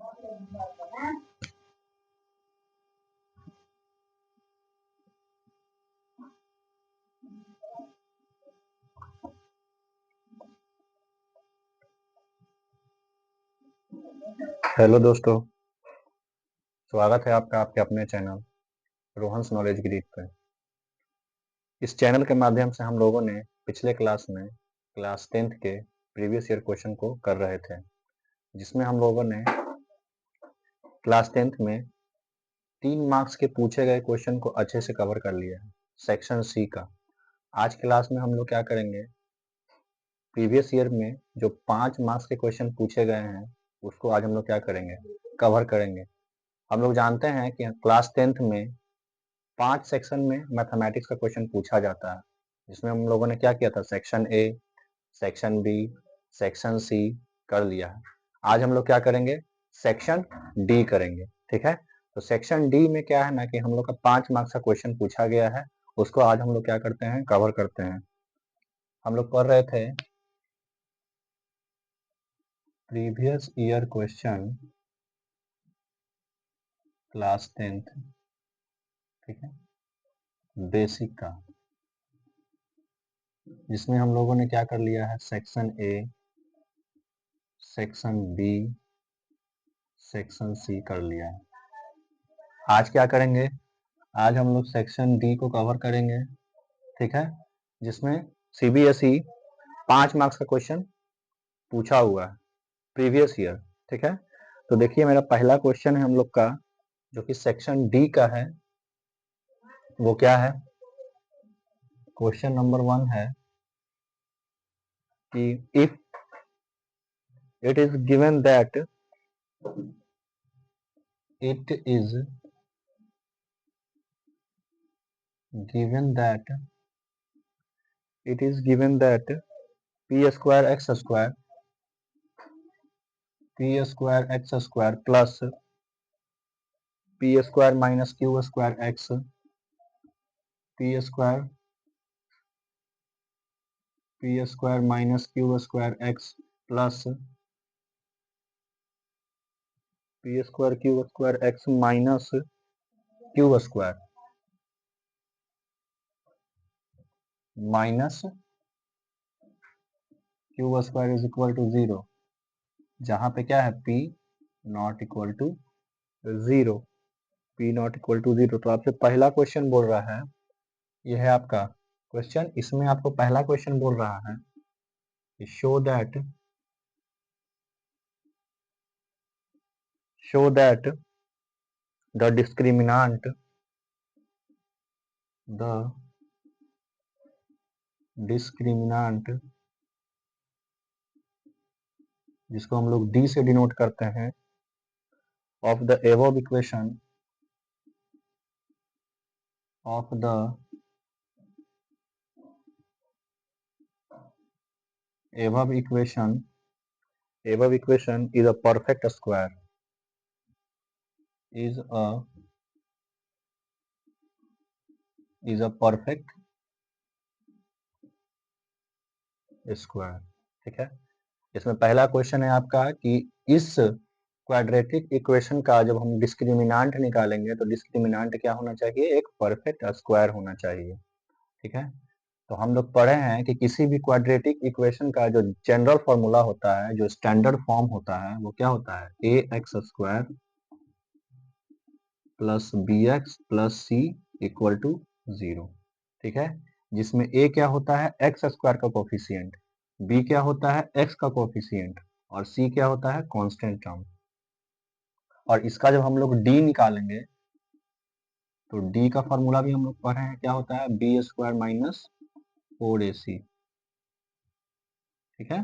Hello दोस्तों, स्वागत है आपका आपके अपने चैनल रोहन्स नॉलेज ग्रिड पर। इस चैनल के माध्यम से हम लोगों ने पिछले क्लास में क्लास 10th के प्रीवियस ईयर क्वेश्चन को कर रहे थे, जिसमें हम लोगों ने क्लास 10th में 3 मार्क्स के पूछे गए क्वेश्चन को अच्छे से कवर कर लिया है, सेक्शन सी का। आज क्लास में हम लोग क्या करेंगे, प्रीवियस ईयर में जो 5 मार्क्स के क्वेश्चन पूछे गए हैं उसको आज हम लोग क्या करेंगे, कवर करेंगे। हम लोग जानते हैं कि क्लास 10th में 5 सेक्शन में मैथमेटिक्स का क्वेश्चन पूछा जाता है, जिसमें हम लोगों ने क्या किया था, section A, section B, section C कर लिया है। आज हम लोग क्या करेंगे, सेक्शन डी करेंगे। ठीक है, तो सेक्शन डी में क्या है ना कि हम लोग का 5 मार्क्स का क्वेश्चन पूछा गया है, उसको आज हम लोग क्या करते हैं, कवर करते हैं। हम लोग पढ़ रहे थे previous year question class 10th, ठीक है, बेसिक का, जिसमें हम लोगों ने क्या कर लिया है, section A, section B, section C कर लिया है। आज क्या करेंगे, आज हम लोग सेक्शन डी को कवर करेंगे। ठीक है, जिसमें सीबीएसई 5 मार्क्स का क्वेश्चन पूछा हुआ है प्रीवियस ईयर। ठीक है, तो देखिए मेरा पहला क्वेश्चन है हम लोग का, जो कि सेक्शन डी का है। वो क्या है, क्वेश्चन नंबर 1 है कि if it is given that it is given that p square x square plus p square minus q square x p square minus q square x plus p square q square x minus q square is equal to 0, जहां पे क्या है, p not equal to 0, तो आपसे पहला question बोल रहा है, यह है आपका क्वेश्चन। इसमें आपको पहला क्वेश्चन बोल रहा है शो दैट द डिस्क्रिमिनांट जिसको हम लोग डी से डिनोट करते हैं, of the above equation is a perfect square, ठीक है। इसमें पहला क्वेश्चन है आपका कि इस क्वाड्रेटिक इक्वेशन का जब हम डिस्क्रिमिनांट निकालेंगे तो डिस्क्रिमिनांट क्या होना चाहिए, एक परफेक्ट स्क्वायर होना चाहिए। ठीक है, तो हम लोग पढ़े हैं कि किसी भी क्वाड्रेटिक इक्वेशन का जो जनरल फॉर्मूला होता है, जो स्टैंडर्ड फॉर्म होता है, वो क्या होता है, A X square plus B X plus C equal to 0। ठीक है, जिसमें ए क्या होता है, एक्स स्क्वायर का कोफिशिएंट, बी क्या होता है, एक्स का कोफिशिएंट, और सी क्या होता है, कांस्टेंट टर्म। और इसका जब हम लोग डी निकालेंगे तो डी का फॉर्मूला भी हम लोग पढ़े हैं, क्या होता है, बी स्क्वायर माइनस 4ac। ठीक है,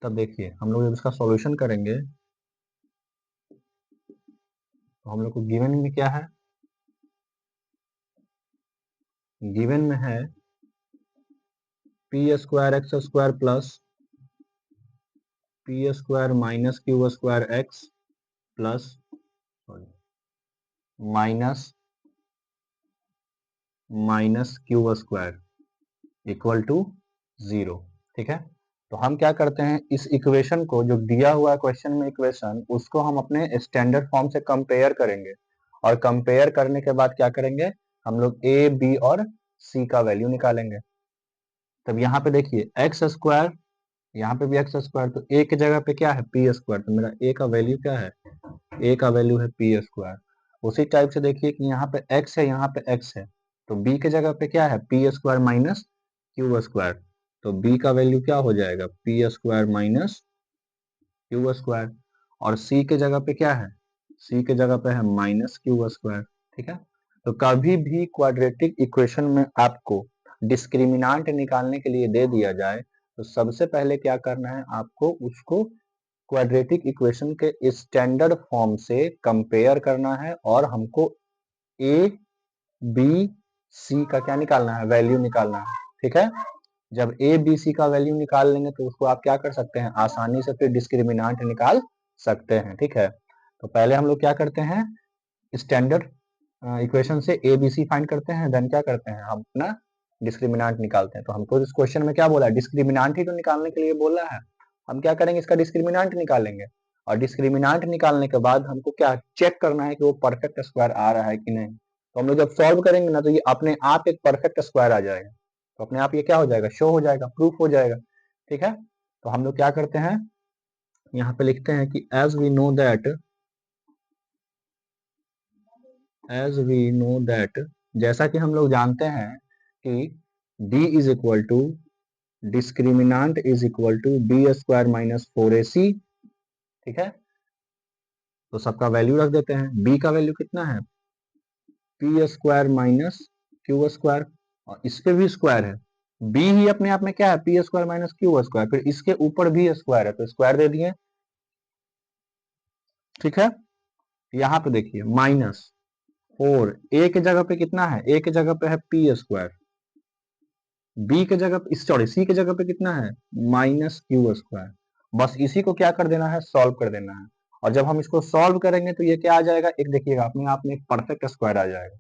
तब देखिए हम लोग जब इसका सॉल्यूशन करेंगे तो हम लोग को गिवन में क्या है, गिवन में है P square X square plus P square minus Q square X plus minus Q square equal to 0। ठीक है, तो हम क्या करते हैं, इस इक्वेशन को, जो दिया हुआ है क्वेश्चन में इक्वेशन, उसको हम अपने स्टैंडर्ड फॉर्म से कंपेयर करेंगे, और कंपेयर करने के बाद क्या करेंगे, हम लोग ए बी और सी का वैल्यू निकालेंगे। तब यहाँ पे देखिए एक्स स्क्वायर, यहाँ पे भी एक्स स्क्वायर, तो ए की जगह पे क्या है, पी स्क्वायर, तो मेरा ए का वैल्यू क्या है, ए का वैल्यू है पी स्क्वायर। उसी टाइप से देखिए कि यहाँ पे एक्स है, यहाँ पे एक्स है, तो बी के जगह पे क्या है, P square minus Q square, तो बी का वैल्यू क्या हो जाएगा, P square minus Q square. और सी के जगह पे क्या है, सी के जगह पे है माइनस क्यू स्क्वायर। ठीक है, तो कभी भी क्वाड्रेटिक इक्वेशन में आपको डिस्क्रिमिनांट निकालने के लिए दे दिया जाए, तो सबसे पहले क्या करना है, आपको उसको क्वाड्रेटिक इक्वेशन के स्टैंडर्ड फॉर्म से कंपेयर करना है, और हमको ए बी सी का क्या निकालना है, वैल्यू निकालना है। ठीक है, जब ए बी सी का वैल्यू निकाल लेंगे तो उसको आप क्या कर सकते हैं, आसानी से फिर डिस्क्रिमिनांट निकाल सकते हैं। ठीक है, तो पहले हम लोग क्या करते हैं, स्टैंडर्ड इक्वेशन से ए बी सी फाइंड करते हैं, देन क्या करते हैं, हम अपना डिस्क्रिमिनांट निकालते हैं। तो हमको इस क्वेश्चन में क्या बोला है, डिस्क्रिमिनांट ही तो निकालने के लिए बोला है। हम क्या करेंगे, इसका डिस्क्रिमिनांट निकालेंगे, और डिस्क्रिमिनांट निकालने के बाद हमको क्या चेक करना है कि वो परफेक्ट स्क्वायर आ रहा है कि नहीं। तो हम लोग जब सॉल्व करेंगे ना, तो ये अपने आप एक परफेक्ट स्क्वायर आ जाएगा, तो अपने आप ये क्या हो जाएगा, शो हो जाएगा, प्रूफ हो जाएगा। ठीक है, तो हम लोग क्या करते हैं, यहाँ पे लिखते हैं कि एज वी नो दैट, जैसा कि हम लोग जानते हैं कि d is equal to discriminant is equal to B square minus 4ac। ठीक है, तो सबका वैल्यू रख देते हैं। b का वैल्यू कितना है, P square minus Q square, और इस पे भी स्क्वायर है, b ही अपने आप में क्या है, P square minus Q square, फिर इसके ऊपर भी स्क्वायर है तो स्क्वायर दे दिए। ठीक है, यहाँ पे देखिए माइनस 4, ए के जगह पे कितना है, ए के जगह पे है पी स्क्वायर, बी के जगह पे, सॉरी सी के जगह पे कितना है, माइनस क्यू स्क्वायर। बस इसी को क्या कर देना है, सॉल्व कर देना है, और जब हम इसको सॉल्व करेंगे तो ये क्या आ जाएगा, एक देखिएगा अपने आप में एक परफेक्ट स्क्वायर आ जाएगा।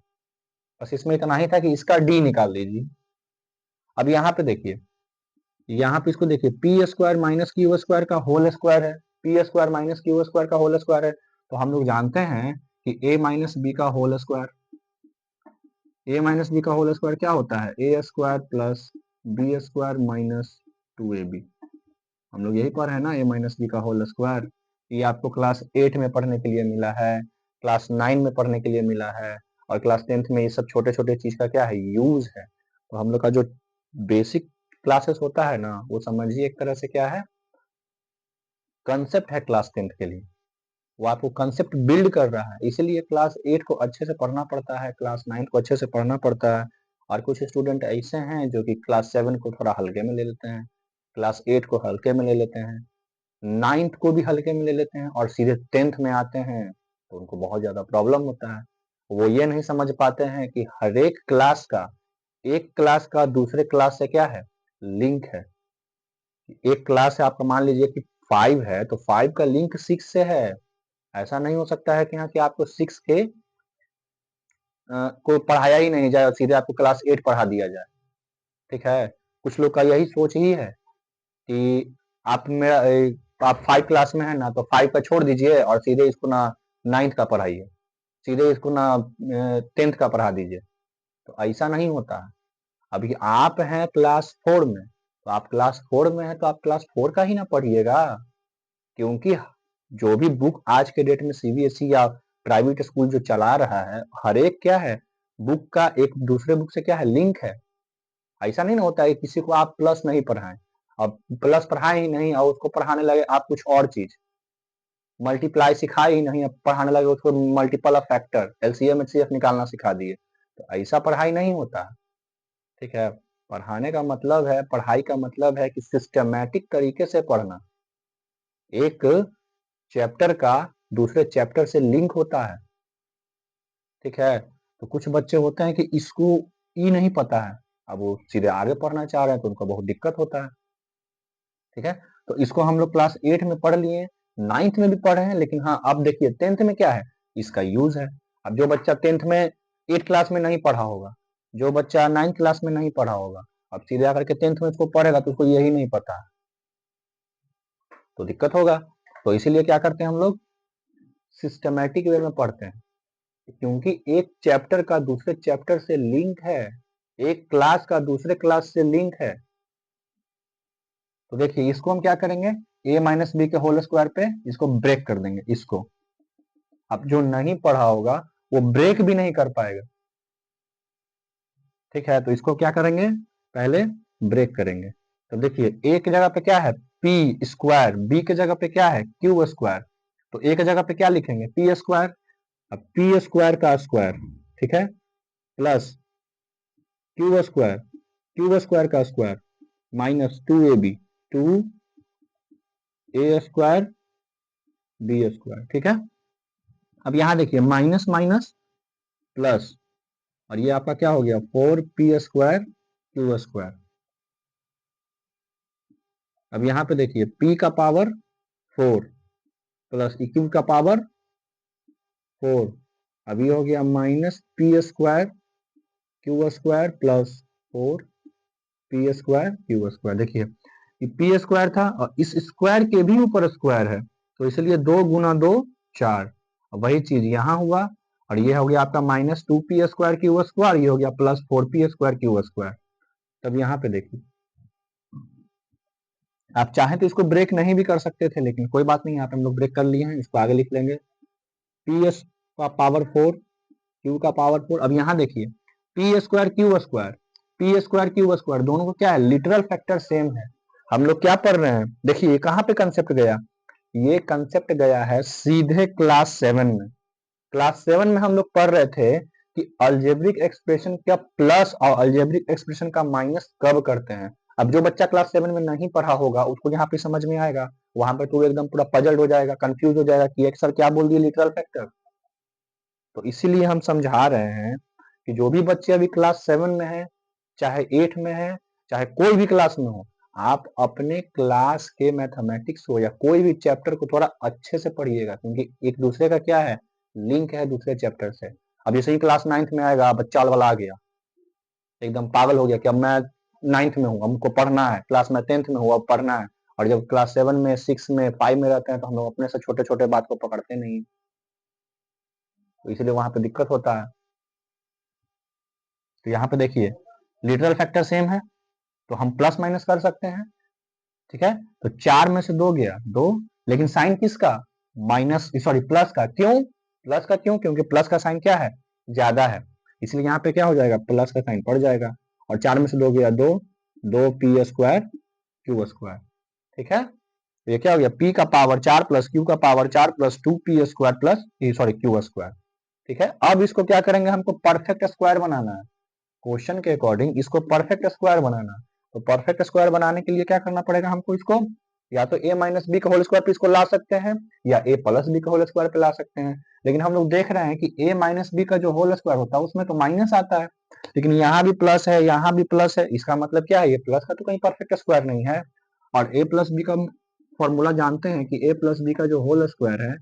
बस इसमें इतना ही था कि इसका डी निकाल लीजिए। अब यहाँ पे देखिए, यहाँ पे इसको देखिए, P square minus Q square का होल स्क्वायर है, P square minus Q square का होल स्क्वायर है, तो हम लोग जानते हैं कि ए माइनस बी का whole square, A minus B का होल स्क्वायर क्या होता है, A square plus B square minus 2ab। हम लोग यही पढ़े हैं ना, ए माइनस बी का होल स्क्वायर। ये आपको क्लास 8 में पढ़ने के लिए मिला है, क्लास 9 में पढ़ने के लिए मिला है, और क्लास 10th में ये सब छोटे छोटे चीज का क्या है, यूज है। तो हम लोग का जो बेसिक क्लासेस होता है ना, वो समझिए एक तरह से क्या है, कंसेप्ट है क्लास 10th के लिए। वो आपको कंसेप्ट बिल्ड कर रहा है, इसीलिए क्लास 8 को अच्छे से पढ़ना पड़ता है, क्लास 9 को अच्छे से पढ़ना पड़ता है। और कुछ स्टूडेंट ऐसे हैं जो कि क्लास 7 को थोड़ा हल्के में ले लेते हैं, क्लास 8 को हल्के में ले लेते हैं, 9th को भी हल्के में ले लेते हैं, और सीधे 10th में आते हैं तो उनको बहुत ज्यादा प्रॉब्लम होता है। वो ये नहीं समझ पाते हैं कि हर एक क्लास का, एक क्लास का दूसरे क्लास से क्या है, लिंक है। एक क्लास है आपका, मान लीजिए कि 5 है, तो 5 का लिंक 6 से है। ऐसा नहीं हो सकता है कि हाँ कि आपको 6 के को पढ़ाया ही नहीं जाए और सीधे आपको क्लास 8 पढ़ा दिया जाए। ठीक है, कुछ लोग का यही सोच ही है कि आप मेरा आप 5 क्लास में है ना, तो 5 का छोड़ दीजिए और सीधे इसको ना 9th का पढ़ाइए, सीधे इसको ना 10th का पढ़ा दीजिए। तो ऐसा नहीं होता है। अभी आप हैं क्लास 4 में, तो आप क्लास 4 में है तो आप क्लास 4 का ही ना पढ़िएगा, क्योंकि जो भी बुक आज के डेट में सीबीएसई या प्राइवेट स्कूल जो चला रहा है, हर एक क्या है, बुक का एक दूसरे बुक से क्या है, लिंक है। ऐसा नहीं ना होता है किसी को आप प्लस नहीं पढ़ाएं, अब प्लस पढ़ाए ही नहीं और उसको पढ़ाने लगे आप कुछ और चीज, मल्टीप्लाई सिखाए ही नहीं, अब पढ़ाने लगे उसको multiple of factor, LCM HCF निकालना सिखा दिए, तो ऐसा पढ़ाई नहीं होता। ठीक है, पढ़ाने का मतलब है, पढ़ाई का मतलब है कि सिस्टमैटिक तरीके से पढ़ना, एक चैप्टर का दूसरे चैप्टर से लिंक होता है। ठीक है, तो कुछ बच्चे होते हैं कि इसको ई नहीं पता है, अब वो सीधे आगे पढ़ना चाह रहे हैं तो उनको बहुत दिक्कत होता है। ठीक है, तो इसको हम लोग क्लास 8 में पढ़ लिए, 9th में भी पढ़े हैं, लेकिन हाँ अब देखिए 10th में क्या है, इसका यूज है। अब जो बच्चा 10th में 8 क्लास में नहीं पढ़ा होगा, जो बच्चा 9th क्लास में नहीं पढ़ा होगा, अब सीधे आकर के 10th में उसको पढ़ेगा तो उसको यही नहीं पता, तो दिक्कत होगा। तो इसीलिए क्या करते हैं हम लोग, सिस्टमैटिक वे में पढ़ते हैं, क्योंकि एक चैप्टर का दूसरे चैप्टर से लिंक है, एक क्लास का दूसरे क्लास से लिंक है। तो देखिए इसको हम क्या करेंगे, a माइनस बी के होल स्क्वायर पे इसको ब्रेक कर देंगे। इसको अब जो नहीं पढ़ा होगा वो ब्रेक भी नहीं कर पाएगा, ठीक है। तो इसको क्या करेंगे, पहले ब्रेक करेंगे। तो देखिए a की जगह पे क्या है p स्क्वायर, b की जगह पे क्या है q स्क्वायर, तो a की जगह पे क्या लिखेंगे p स्क्वायर। अब p स्क्वायर का स्क्वायर, ठीक है, प्लस क्यू स्क्वायर का square minus 2ab, 2a square b square, ठीक है। अब यहां देखिए माइनस माइनस प्लस, और ये आपका क्या हो गया 4p स्क्वायर क्यू स्क्वायर। अब यहाँ पे देखिए p का पावर 4 प्लस क्यू का पावर 4, अब ये हो गया minus p square Q square plus 4p square Q square. देखिए p स्क्वायर था और इस स्क्वायर के भी ऊपर स्क्वायर है, तो इसलिए 2 गुना 2 4, वही चीज यहाँ हुआ। और ये हो गया आपका minus 2p square Q square, ये हो गया plus 4p square Q square. तब यहाँ पे देखिए आप चाहें तो इसको ब्रेक नहीं भी कर सकते थे, लेकिन कोई बात नहीं, यहाँ पे हम लोग ब्रेक कर लिए हैं, इसको आगे लिख लेंगे पी का पावर 4 क्यू का पावर 4। अब यहाँ देखिए P square Q square, P square Q square दोनों को क्या है लिटरल फैक्टर सेम है। हम लोग क्या पढ़ रहे हैं, देखिए कहाँ पे कंसेप्ट गया, ये कंसेप्ट गया है सीधे क्लास 7 में। क्लास 7 में हम लोग पढ़ रहे थे कि अलजेब्रिक एक्सप्रेशन का प्लस और अलजेब्रिक एक्सप्रेशन का माइनस कब करते हैं। अब जो बच्चा क्लास 7 में नहीं पढ़ा होगा उसको यहाँ पे समझ में आएगा, वहां पे तो एकदम पूरा पजल्ड हो जाएगा, कंफ्यूज हो जाएगा कि एक सर क्या बोल दिए लिटरल फैक्टर। तो इसीलिए हम समझा रहे हैं कि जो भी बच्चे अभी क्लास 7 में है, चाहे 8 में है, चाहे कोई भी क्लास में हो, आप अपने क्लास के मैथमेटिक्स हो या कोई भी चैप्टर को थोड़ा अच्छे से पढ़िएगा, क्योंकि एक दूसरे का क्या है लिंक है दूसरे चैप्टर से। अब जैसे ही क्लास 9th में आएगा बच्चा वाला आ गया, एकदम पागल हो गया कि अब मैं 9th में हूँ, हमको पढ़ना है, क्लास में 10th में हूँ अब पढ़ना है। और जब क्लास 7 में 6 में 5 में रहते हैं तो हम लोग अपने से छोटे छोटे बात को पकड़ते नहीं, तो इसलिए वहां पे दिक्कत होता है। तो यहाँ पे देखिए लिटरल फैक्टर सेम है तो हम प्लस माइनस कर सकते हैं, ठीक है। तो 4 में से 2 गया 2, लेकिन साइन किसका माइनस, सॉरी प्लस का, क्यों प्लस का, क्यों क्योंकि प्लस का साइन क्या है ज्यादा है, इसलिए यहाँ पे क्या हो जाएगा प्लस का साइन पड़ जाएगा। और 4 में से 2 गया 2, 2p स्क्वायर क्यू स्क्वायर, ठीक है। तो ये क्या हो गया p का पावर 4 प्लस q का power 4 plus 2p square plus sorry Q square, ठीक है। अब इसको क्या करेंगे, हमको परफेक्ट स्क्वायर बनाना है, क्वेश्चन के अकॉर्डिंग इसको परफेक्ट स्क्वायर बनाना। तो परफेक्ट स्क्वायर बनाने के लिए क्या करना पड़ेगा हमको, इसको या तो a माइनस बी का होल स्क्वायर पे इसको ला सकते हैं या a प्लस बी का होल स्क्वायर पे ला सकते हैं। लेकिन हम लोग देख रहे हैं कि a माइनस बी का जो होल स्क्वायर होता है उसमें तो माइनस आता है, लेकिन यहाँ भी प्लस है यहाँ भी प्लस है, इसका मतलब क्या है ये प्लस का तो कहीं परफेक्ट स्क्वायर नहीं है। और a प्लस बी का फॉर्मूला जानते हैं कि a प्लस बी का जो होल स्क्वायर है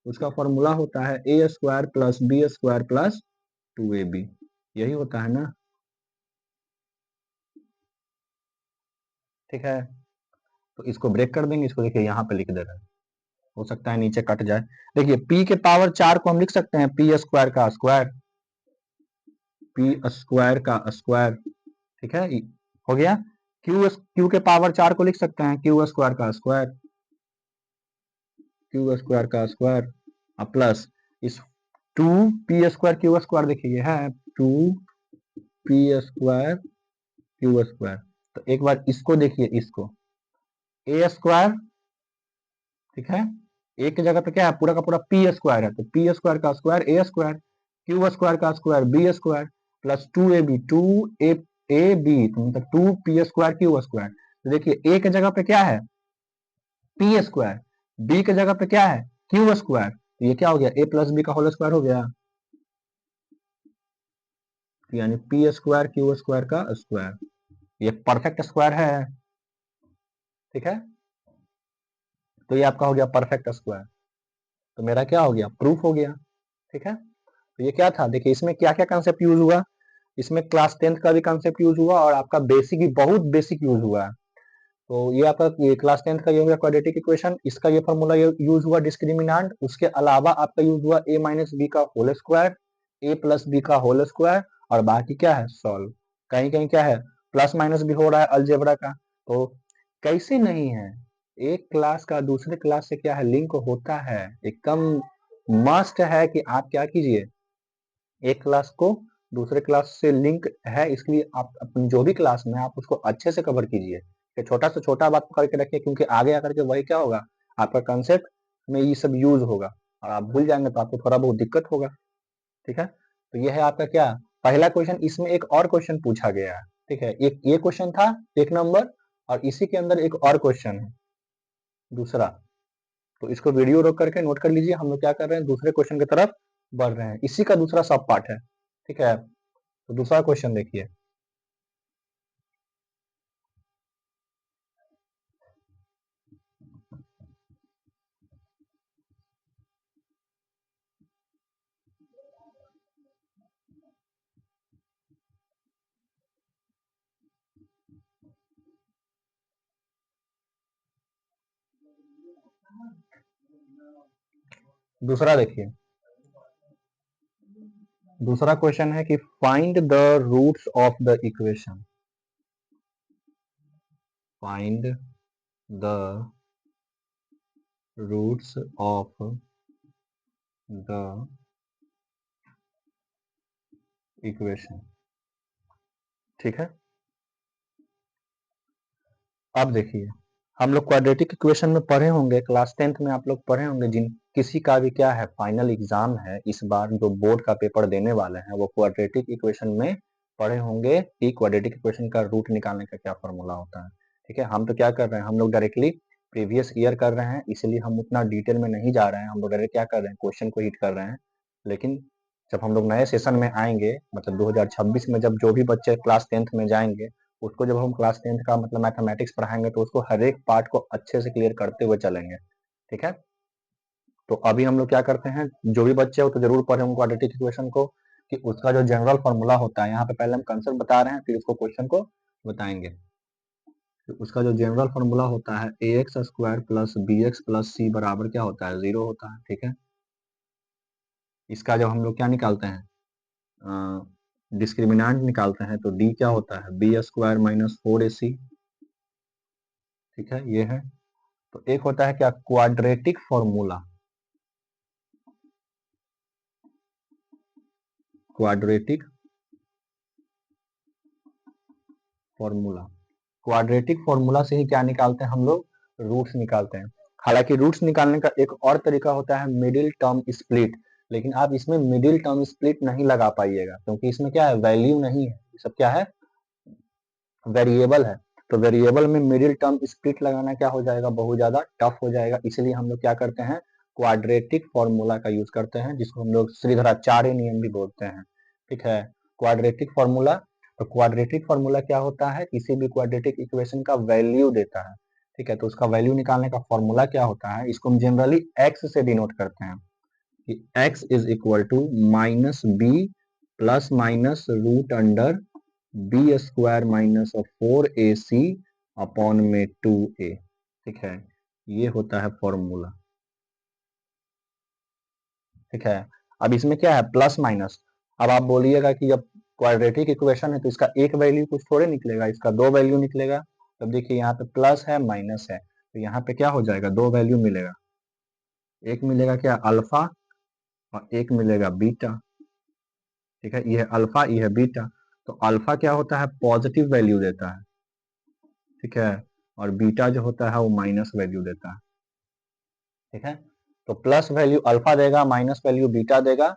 उसका फॉर्मूला होता है a square plus B square plus 2ab, यही होता है ना, ठीक है। तो इसको ब्रेक कर देंगे, इसको देखिए यहाँ पे लिख दे रहे हैं, हो सकता है नीचे कट जाए। देखिए p के पावर 4 को हम लिख सकते हैं p स्क्वायर का स्क्वायर, p स्क्वायर का स्क्वायर, ठीक है, हो गया। q के पावर 4 को लिख सकते हैं q स्क्वायर का स्क्वायर, q स्क्वायर का स्क्वायर प्लस इस 2p स्क्वायर क्यू स्क्वायर, देखिए है 2p स्क्वायर क्यू स्क्वायर। तो एक बार इसको देखिए, इसको a स्क्वायर, ठीक है, एक की जगह पे क्या है पूरा का पूरा पी स्क्वायर है, तो पी स्क्वायर का square A square, Q square का square B square plus 2ab, 2ab मतलब 2p स्क्वायर क्यू स्क्वायर। तो देखिए ए की जगह पे क्या है पी स्क्वायर, बी की जगह पे क्या है क्यू स्क्वायर, तो ये क्या हो गया ए प्लस बी का होल स्क्वायर हो गया, यानी पी स्क्वायर क्यू स्क्वायर का स्क्वायर, ये परफेक्ट स्क्वायर है, ठीक है। तो ये आपका हो गया परफेक्ट स्क्वायर, तो मेरा क्या हो गया प्रूफ हो गया, ठीक है। तो ये क्या था, देखिए इसमें क्या क्या कंसेप्ट यूज हुआ, इसमें क्लास 10th का भी कंसेप्ट यूज हुआ और आपका बेसिक भी बहुत बेसिक यूज हुआ है। तो ये आपका ये क्लास 10th का ये हो गया क्वाड्रेटिक इक्वेशन, इसका ये फॉर्मूला यूज हुआ डिस्क्रिमिनेंट। उसके अलावा आपका यूज हुआ a माइनस बी का whole square, a plus B का होल स्क्वायर, और बाकी क्या है सॉल्व। कहीं कहीं क्या है प्लस माइनस भी हो रहा है अलजेब्रा का। तो कैसे नहीं है, एक क्लास का दूसरे क्लास से क्या है लिंक होता है, एकदम मस्ट है कि आप क्या कीजिए, एक क्लास को दूसरे क्लास से लिंक है, इसलिए आप अपनी जो भी क्लास में आप उसको अच्छे से कवर कीजिए, कि छोटा से छोटा बात पकड़ के रखिए, क्योंकि आगे आकर के वही क्या होगा आपका कंसेप्ट में ये सब यूज होगा, और आप भूल जाएंगे तो आपको थोड़ा बहुत दिक्कत होगा। ठीक है, तो ये है आपका क्या पहला क्वेश्चन। इसमें एक और क्वेश्चन पूछा गया है, ठीक है, एक ये क्वेश्चन था 1 नंबर, और इसी के अंदर एक और क्वेश्चन है दूसरा। तो इसको वीडियो रोक करके नोट कर लीजिए, हम लोग क्या कर रहे हैं दूसरे क्वेश्चन की तरफ बढ़ रहे हैं, इसी का दूसरा सब पार्ट है। ठीक है, तो दूसरा क्वेश्चन देखिए। दूसरा देखिए, दूसरा क्वेश्चन है कि find the roots of the equation, find the roots of the equation. ठीक है, अब देखिए, हम लोग क्वाड्रेटिक इक्वेशन में पढ़े होंगे, क्लास 10th में आप लोग पढ़े होंगे, जिन किसी का भी क्या है फाइनल एग्जाम है इस बार जो बोर्ड का पेपर देने वाले हैं, वो क्वाड्रेटिक इक्वेशन में पढ़े होंगे कि क्वाड्रेटिक इक्वेशन का रूट निकालने का क्या फॉर्मूला होता है। ठीक है, हम तो क्या कर रहे हैं, हम लोग डायरेक्टली प्रीवियस ईयर कर रहे हैं, इसलिए हम उतना डिटेल में नहीं जा रहे हैं, हम लोग डायरेक्ट क्या कर रहे हैं क्वेश्चन को हिट कर रहे हैं। लेकिन जब हम लोग नए सेशन में आएंगे, मतलब 2026 में जब जो भी बच्चे क्लास 10th में जाएंगे, उसको जब हम क्लास 10th का मतलब मैथमेटिक्स पढ़ाएंगे, तो उसको हर एक पार्ट को अच्छे से क्लियर करते हुए चलेंगे। ठीक है, तो अभी हम लोग क्या करते हैं, जो भी बच्चे हो तो जरूर पढ़े होंगे क्वाड्रेटिक इक्वेशन को, कि उसका जो जनरल फॉर्मूला होता है, यहाँ पे पहले हम कंसेप्ट बता रहे हैं, फिर उसको क्वेश्चन को बताएंगे। तो उसका जो जनरल फॉर्मूला होता है A X square plus B X plus C बराबर क्या होता है 0 होता है। ठीक है, इसका जब हम लोग क्या निकालते हैं डिस्क्रिमिनेंट निकालते हैं, तो डी क्या होता है बी स्क्वायर माइनस 4ac। ठीक है, ये है। तो एक होता है क्या quadratic formula, quadratic formula, quadratic formula से ही क्या निकालते हैं हम लोग रूट्स निकालते हैं। हालांकि रूट्स निकालने का एक और तरीका होता है मिडिल टर्म स्प्लिट, लेकिन आप इसमें मिडिल टर्म स्प्लिट नहीं लगा पाइएगा, क्योंकि इसमें क्या है वैल्यू नहीं है, ये सब क्या है वेरिएबल है। तो वेरिएबल में मिडिल टर्म स्प्लिट लगाना क्या हो जाएगा बहुत ज्यादा टफ हो जाएगा, इसलिए हम लोग क्या करते हैं क्वाड्रेटिक फॉर्मूला का यूज करते हैं, जिसको हम लोग श्रीधराचार्य नियम भी बोलते हैं। ठीक है, क्वाड्रेटिक फॉर्मूला। तो क्वाड्रेटिक फॉर्मूला क्या होता है, किसी भी क्वाड्रेटिक इक्वेशन का वैल्यू देता है। ठीक है, तो उसका वैल्यू निकालने का फॉर्मूला क्या होता है, इसको हम जनरली एक्स से डिनोट करते हैं, कि x is equal to minus B plus minus root under B square minus 4ac upon में 2a। ठीक है, ये होता है फॉर्मूला। ठीक है, अब इसमें क्या है प्लस माइनस। अब आप बोलिएगा कि जब क्वाड्रेटिक इक्वेशन है तो इसका एक वैल्यू कुछ थोड़े निकलेगा, इसका दो वैल्यू निकलेगा। तब देखिए यहाँ पे प्लस है माइनस है, तो यहाँ पे क्या हो जाएगा दो वैल्यू मिलेगा, एक मिलेगा क्या अल्फा और एक मिलेगा बीटा। ठीक है, ये है अल्फा ये है बीटा। तो अल्फा क्या होता है पॉजिटिव वैल्यू देता है। ठीक है, और बीटा जो होता है वो माइनस वैल्यू देता है। ठीक है, तो प्लस वैल्यू अल्फा देगा माइनस वैल्यू बीटा देगा।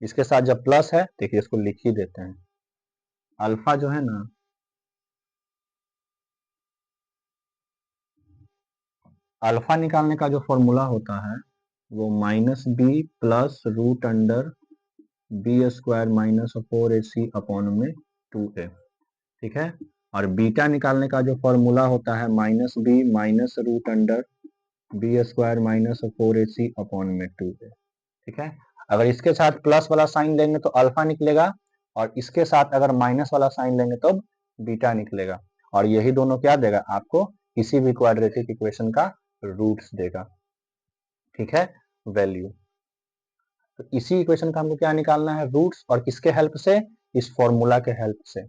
इसके साथ जब प्लस है देखिए इसको लिख ही देते हैं, अल्फा जो है ना, अल्फा निकालने का जो फॉर्मूला होता है वो minus B plus root under B square minus 4ac upon में 2a। ठीक है, और बीटा निकालने का जो फॉर्मूला होता है minus B minus root under B square minus 4ac upon में 2a। ठीक है, अगर इसके साथ प्लस वाला साइन लेंगे तो अल्फा निकलेगा, और इसके साथ अगर माइनस वाला साइन लेंगे तो बीटा निकलेगा, और यही दोनों क्या देगा आपको किसी भी क्वाड्रेटिक इक्वेशन का रूट्स देगा, ठीक है, वैल्यू। तो इसी इक्वेशन का हमको क्या निकालना है, रूट्स, और किसके हेल्प से, इस फॉर्मूला के हेल्प से,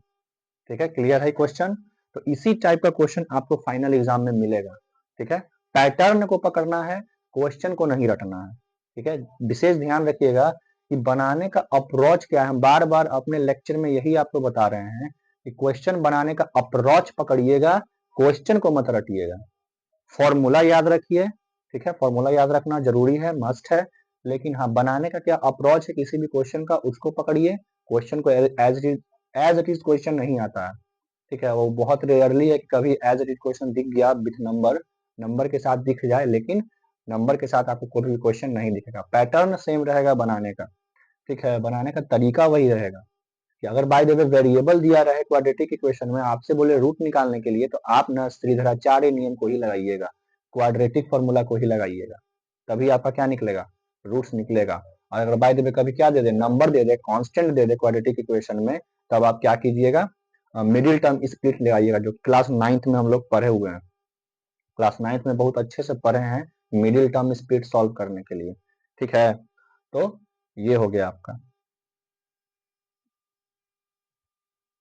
ठीक है। क्लियर है क्वेश्चन? तो इसी टाइप का क्वेश्चन आपको फाइनल एग्जाम में मिलेगा, ठीक है। पैटर्न को पकड़ना है, क्वेश्चन को नहीं रटना है, ठीक है। विशेष ध्यान रखिएगा कि बनाने का अप्रोच क्या है। बार बार अपने लेक्चर में यही आपको बता रहे हैं कि क्वेश्चन बनाने का अप्रोच पकड़िएगा, क्वेश्चन को मत रटिएगा। फॉर्मूला याद रखिए, ठीक है, फॉर्मूला याद रखना जरूरी है, मस्ट है, लेकिन हाँ बनाने का क्या अप्रोच है किसी भी क्वेश्चन का, उसको पकड़िए। क्वेश्चन को एज इट इज क्वेश्चन नहीं आता है, ठीक है। वो बहुत रेयरली है कि कभी एज इट इज क्वेश्चन दिख गया विथ नंबर, नंबर के साथ दिख जाए, लेकिन नंबर के साथ आपको कोई भी क्वेश्चन नहीं दिखेगा। पैटर्न सेम रहेगा बनाने का, ठीक है, बनाने का तरीका वही रहेगा कि अगर बाय द वे वेरिएबल दिया रहे क्वाड्रेटिक इक्वेशन में, आपसे बोले रूट निकालने के लिए, तो आप ना श्रीधराचार्य नियम को ही लगाइएगा, क्वाड्रेटिक फॉर्मूला को ही लगाइएगा, तभी आपका क्या निकलेगा, रूट्स निकलेगा। और अगर बाय द वे कभी क्या दे दे, नंबर दे दे, कांस्टेंट दे दे क्वाड्रेटिक इक्वेशन में, तब आप क्या कीजिएगा, मिडिल टर्म स्प्लिट लगाइएगा, जो क्लास 9th में हम लोग पढ़े हुए हैं, क्लास 9th में बहुत अच्छे से पढ़े हैं मिडिल टर्म स्प्लिट सॉल्व करने के लिए, ठीक है। तो ये हो गया आपका।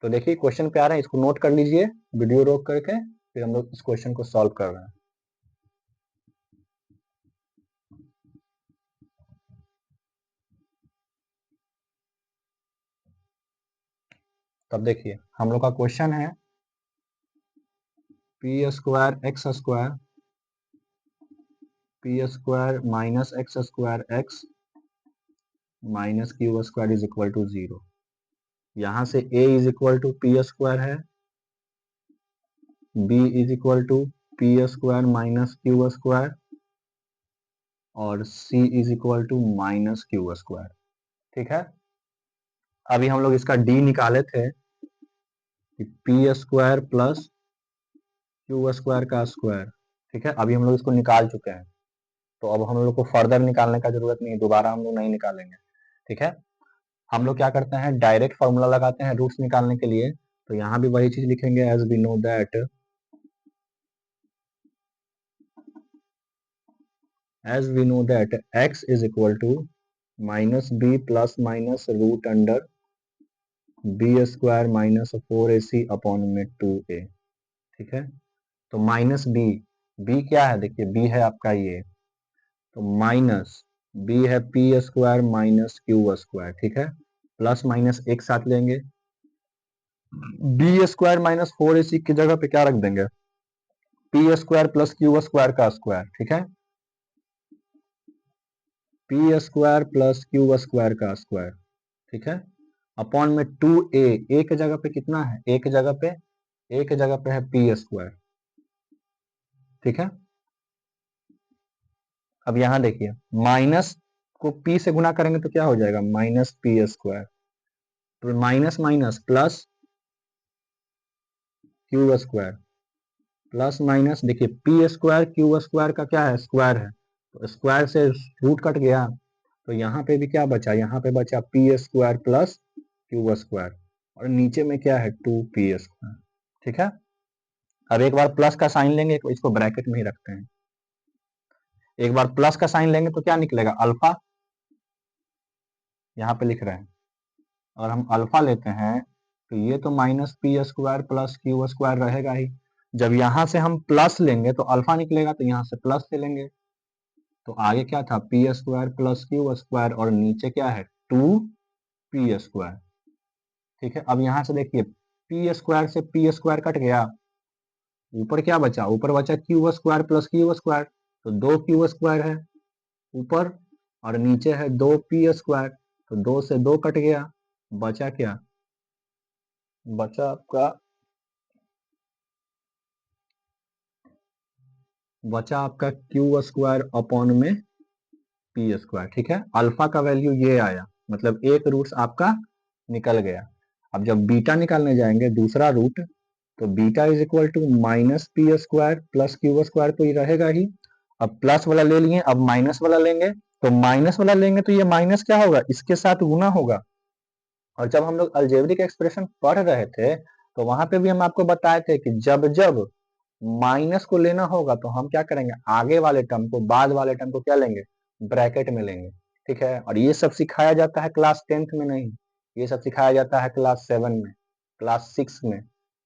तो देखिए क्वेश्चन पे आ रहा है, इसको नोट कर लीजिए वीडियो रोक करके, फिर हम लोग इस क्वेश्चन को सॉल्व कर रहे हैं। तब देखिए हम लोग का क्वेश्चन है P square X square, P square minus X square X minus Q square is equal to 0। यहाँ से a is equal to P square है, b is equal to P square minus Q square, और c is equal to minus Q square, ठीक है। अभी हम लोग इसका d निकाले थे कि P square plus Q square का स्क्वायर, ठीक है। अभी हम लोग इसको निकाल चुके हैं, तो अब हम लोग को फर्दर निकालने का जरूरत नहीं है, दोबारा हम लोग नहीं निकालेंगे, ठीक है। हम लोग क्या करते हैं, डायरेक्ट फॉर्मूला लगाते हैं रूट्स निकालने के लिए। तो यहाँ भी वही चीज लिखेंगे, as we know that, as we know that x is equal to minus b plus minus root under b square minus 4ac upon में 2a, ठीक है। तो माइनस बी, बी क्या है, देखिए बी है आपका ये, तो माइनस बी है P square minus Q square, ठीक है, प्लस माइनस एक साथ लेंगे, बी स्क्वायर माइनस 4ac की जगह पे क्या रख देंगे, P square plus Q square का स्क्वायर, ठीक है, P square plus Q square का स्क्वायर, ठीक है, अपॉन में 2a, ए के जगह पे कितना है, एक जगह पे है पी स्क्वायर, ठीक है। अब यहां देखिए माइनस को p से गुना करेंगे तो क्या हो जाएगा, माइनस पी स्क्वायर, तो minus minus plus Q square, plus minus, देखिए पी स्क्वायर क्यू स्क्वायर का क्या है, स्क्वायर है, तो स्क्वायर से रूट कट गया, तो यहाँ पे भी क्या बचा, यहाँ पे बचा P square plus Q square, और नीचे में क्या है 2p स्क्वायर, ठीक है। अब एक बार प्लस का साइन लेंगे, इसको ब्रैकेट में ही रखते हैं, एक बार प्लस का साइन लेंगे तो क्या निकलेगा, अल्फा, यहाँ पे लिख रहे हैं, और हम अल्फा लेते हैं तो ये तो minus P square plus Q square रहेगा ही। जब यहाँ से हम प्लस लेंगे तो अल्फा निकलेगा, तो यहाँ से प्लस से लेंगे, तो आगे क्या था P square plus Q square, और नीचे क्या है 2p स्क्वायर, ठीक है। अब यहाँ से देखिए पी स्क्वायर से पी स्क्वायर कट गया, ऊपर क्या बचा, ऊपर बचा Q square plus Q square, तो 2q स्क्वायर है ऊपर, और नीचे है 2p स्क्वायर, तो 2 से 2 कट गया, बचा क्या, बचा आपका, क्यू स्क्वायर अपॉन में पी स्क्वायर, ठीक है। अल्फा का वैल्यू ये आया, मतलब एक रूट आपका निकल गया। अब जब बीटा निकालने जाएंगे दूसरा रूट, तो beta is equal to minus P square plus Q square, तो ये रहेगा ही। अब प्लस वाला ले लिए, अब माइनस वाला लेंगे, तो माइनस वाला लेंगे तो ये माइनस क्या होगा, इसके साथ गुना होगा। और जब हम लोग अलजेब्रिक एक्सप्रेशन पढ़ रहे थे, तो वहां पे भी हम आपको बताए थे कि जब जब माइनस को लेना होगा तो हम क्या करेंगे, आगे वाले टर्म को, बाद वाले टर्म को क्या लेंगे, ब्रैकेट में लेंगे। ठीक है, और ये सब सिखाया जाता है क्लास 10th में नहीं, ये सब सिखाया जाता है क्लास 7 में, क्लास 6 में,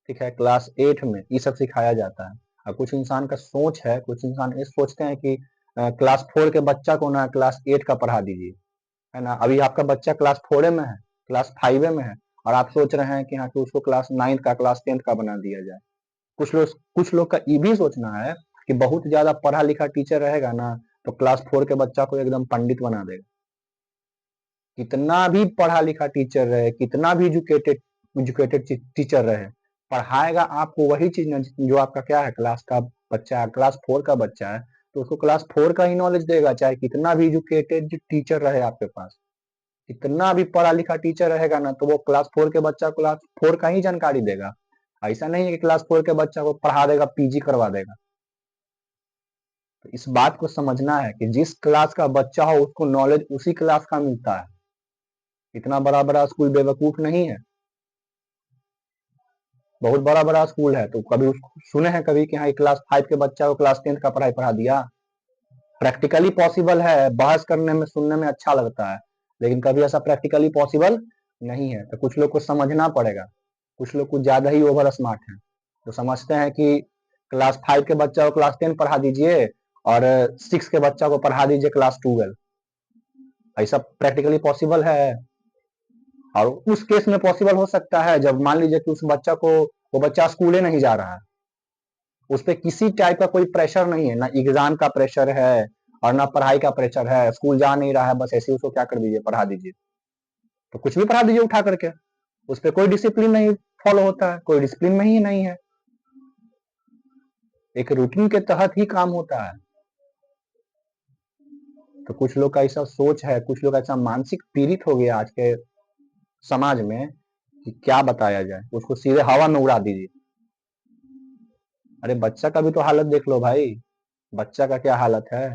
ठीक है, क्लास 8 में, ये सब सिखाया जाता है। और कुछ इंसान का सोच है, कुछ इंसान ये सोचते हैं कि क्लास 4 के बच्चा को ना क्लास 8 का पढ़ा दीजिए, है ना। अभी आपका बच्चा क्लास 4 में है, क्लास 5 में है, और आप सोच रहे हैं कि हाँ कि उसको क्लास 9 का, क्लास 10 का बना दिया जाए। कुछ लोग का ये भी सोचना है कि बहुत ज्यादा पढ़ा लिखा टीचर रहेगा ना तो क्लास 4 के बच्चा को एकदम पंडित बना देगा। कितना भी पढ़ा लिखा टीचर रहे, कितना भी एजुकेटेड टीचर रहे, पढ़ाएगा आपको वही चीज ना जो आपका क्या है, क्लास का बच्चा है, क्लास 4 का बच्चा है तो उसको क्लास 4 का ही नॉलेज देगा, चाहे कितना भी एजुकेटेड टीचर रहे आपके पास। कितना भी पढ़ा लिखा टीचर रहेगा ना तो वो क्लास 4 के बच्चा को क्लास 4 का ही जानकारी देगा। ऐसा नहीं है कि क्लास 4 के बच्चा को पढ़ा देगा, पीजी करवा देगा। तो इस बात को समझना है कि जिस क्लास का बच्चा हो उसको नॉलेज उसी क्लास का मिलता है। इतना बड़ा बड़ा स्कूल बेवकूफ नहीं है, बहुत बड़ा बड़ा स्कूल है। तो कभी सुने हैं कभी कि हाँ क्लास 5 के बच्चा को क्लास 10 का पढ़ाई पढ़ा दिया? प्रैक्टिकली पॉसिबल है, बहस करने में सुनने में अच्छा लगता है, लेकिन कभी ऐसा प्रैक्टिकली पॉसिबल नहीं है। तो कुछ लोग को समझना पड़ेगा, कुछ लोग कुछ ज्यादा ही ओवर स्मार्ट हैं, तो समझते हैं कि क्लास 5 के बच्चा को क्लास 10 पढ़ा दीजिए और 6 के बच्चा को पढ़ा दीजिए क्लास 12। ऐसा प्रैक्टिकली पॉसिबल है? और उस केस में पॉसिबल हो सकता है जब मान लीजिए कि उस बच्चा को, वो बच्चा स्कूले नहीं जा रहा है, उस पर किसी टाइप का कोई प्रेशर नहीं है, ना एग्जाम का प्रेशर है और ना पढ़ाई का प्रेशर है, स्कूल जा नहीं रहा है, बस ऐसे ही उसको क्या कर दीजिए, पढ़ा दीजिए, तो कुछ भी पढ़ा दीजिए उठा करके। उस पर कोई डिसिप्लिन नहीं फॉलो होता है, कोई डिसिप्लिन में ही नहीं है, एक रूटीन के तहत ही काम होता है। तो कुछ लोग का ऐसा सोच है, कुछ लोग ऐसा मानसिक पीड़ित हो गया आज के समाज में कि क्या बताया जाए, उसको सीधे हवा में उड़ा दीजिए। अरे बच्चा का भी तो हालत देख लो भाई, बच्चा का क्या हालत है।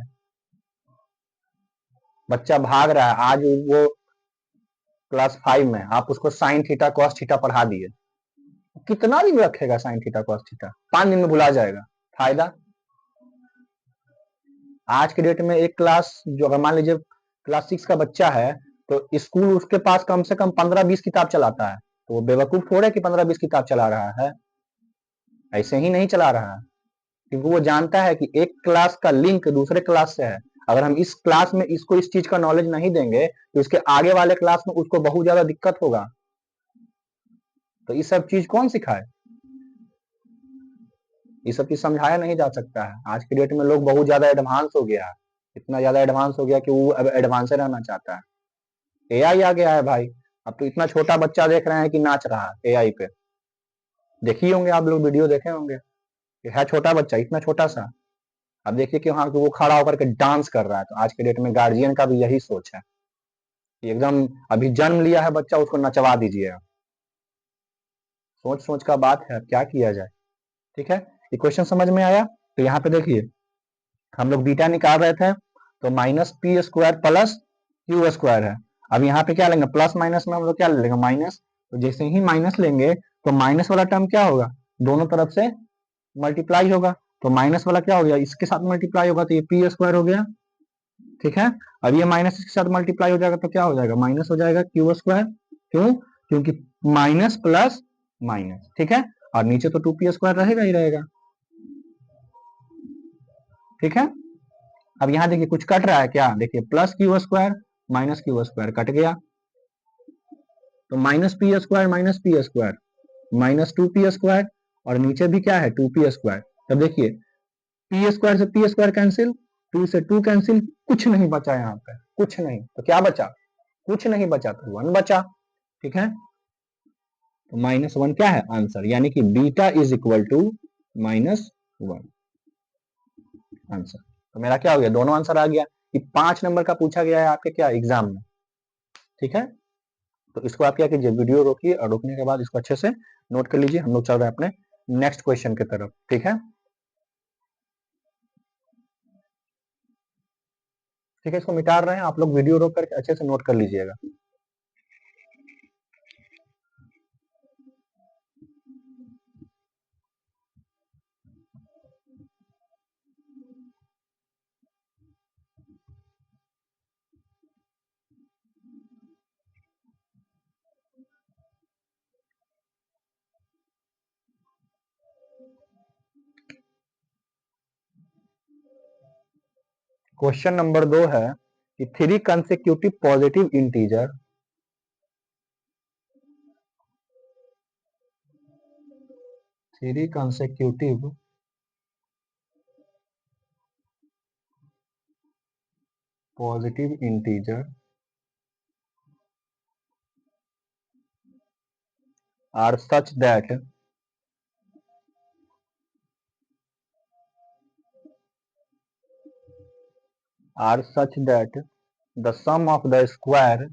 बच्चा भाग रहा है, आज वो क्लास 5 में, आप उसको साइन थीटा कॉस थीटा पढ़ा दिए, कितना दिन रखेगा साइन थीटा कॉस थीटा, 5 दिन में भुला जाएगा। फायदा? आज के डेट में एक क्लास, जो अगर मान लीजिए क्लास 6 का बच्चा है तो स्कूल उसके पास कम से कम 15-20 किताब चलाता है, तो वो बेवकूफ थोड़े कि 15-20 किताब चला रहा है, ऐसे ही नहीं चला रहा है, क्योंकि वो जानता है कि एक क्लास का लिंक दूसरे क्लास से है। अगर हम इस क्लास में इसको इस चीज का नॉलेज नहीं देंगे तो इसके आगे वाले क्लास में उसको बहुत ज्यादा दिक्कत होगा। तो ये सब चीज कौन सिखाए? ये सब चीज समझाया नहीं जा सकता है। आज के डेट में लोग बहुत ज्यादा एडवांस हो गया है, इतना ज्यादा एडवांस हो गया कि वो अब एडवांस रहना चाहता है। एआई आ गया है भाई, अब तो इतना छोटा बच्चा देख रहे हैं कि नाच रहा है एआई पे, देखिए होंगे आप लोग, वीडियो देखे होंगे, है छोटा बच्चा इतना छोटा सा, अब देखिए कि हाँ वो खड़ा होकर के डांस कर रहा है। तो आज के डेट में गार्जियन का भी यही सोच है कि एकदम अभी जन्म लिया है बच्चा, उसको नचवा दीजिए। सोच सोच का बात है, क्या किया जाए। ठीक है, ये क्वेश्चन समझ में आया? तो यहाँ पे देखिए हम लोग बीटा निकाल रहे थे, तो minus P square plus Q square है। अब यहाँ पे क्या लेंगे, प्लस माइनस में हम लोग क्या ले लेंगे, माइनस। तो जैसे ही माइनस लेंगे तो माइनस वाला टर्म क्या होगा, दोनों तरफ से मल्टीप्लाई होगा, तो माइनस वाला क्या हो गया, इसके साथ मल्टीप्लाई होगा तो ये पी स्क्वायर हो गया। ठीक है, अब ये माइनस इसके साथ मल्टीप्लाई हो जाएगा तो क्या हो जाएगा, माइनस हो जाएगा क्यू स्क्वायर। क्यों? क्योंकि माइनस प्लस माइनस। ठीक है, और नीचे तो 2p² रहेगा ही रहेगा। ठीक है, अब यहाँ देखिए कुछ कट रहा है क्या, देखिए plus Q square minus Q square cut गया, तो माइनस माइनस 2p² और नीचे भी क्या है 2p²। तब देखिए पी स्क्वायर से पी स्क्वायर कैंसिल, 2 से 2 कैंसिल, कुछ नहीं बचा यहाँ पे, कुछ नहीं, तो क्या बचा, कुछ नहीं बचा तो 1 बचा। ठीक है, तो -1 क्या है आंसर, यानी कि beta is equal to -1 answer. तो मेरा क्या हो गया, दोनों आंसर आ गया कि 5 नंबर का पूछा गया है आपके क्या एग्जाम में। ठीक है, तो इसको आप क्या कीजिए, वीडियो रोकिए और रोकने के बाद इसको अच्छे से नोट कर लीजिए। हम लोग चल रहे हैं अपने नेक्स्ट क्वेश्चन की तरफ। ठीक है, ठीक है, इसको मिटा रहे हैं, आप लोग वीडियो रोक करके अच्छे से नोट कर लीजिएगा। क्वेश्चन नंबर 2 है कि 3 consecutive positive integer are such that the sum of the square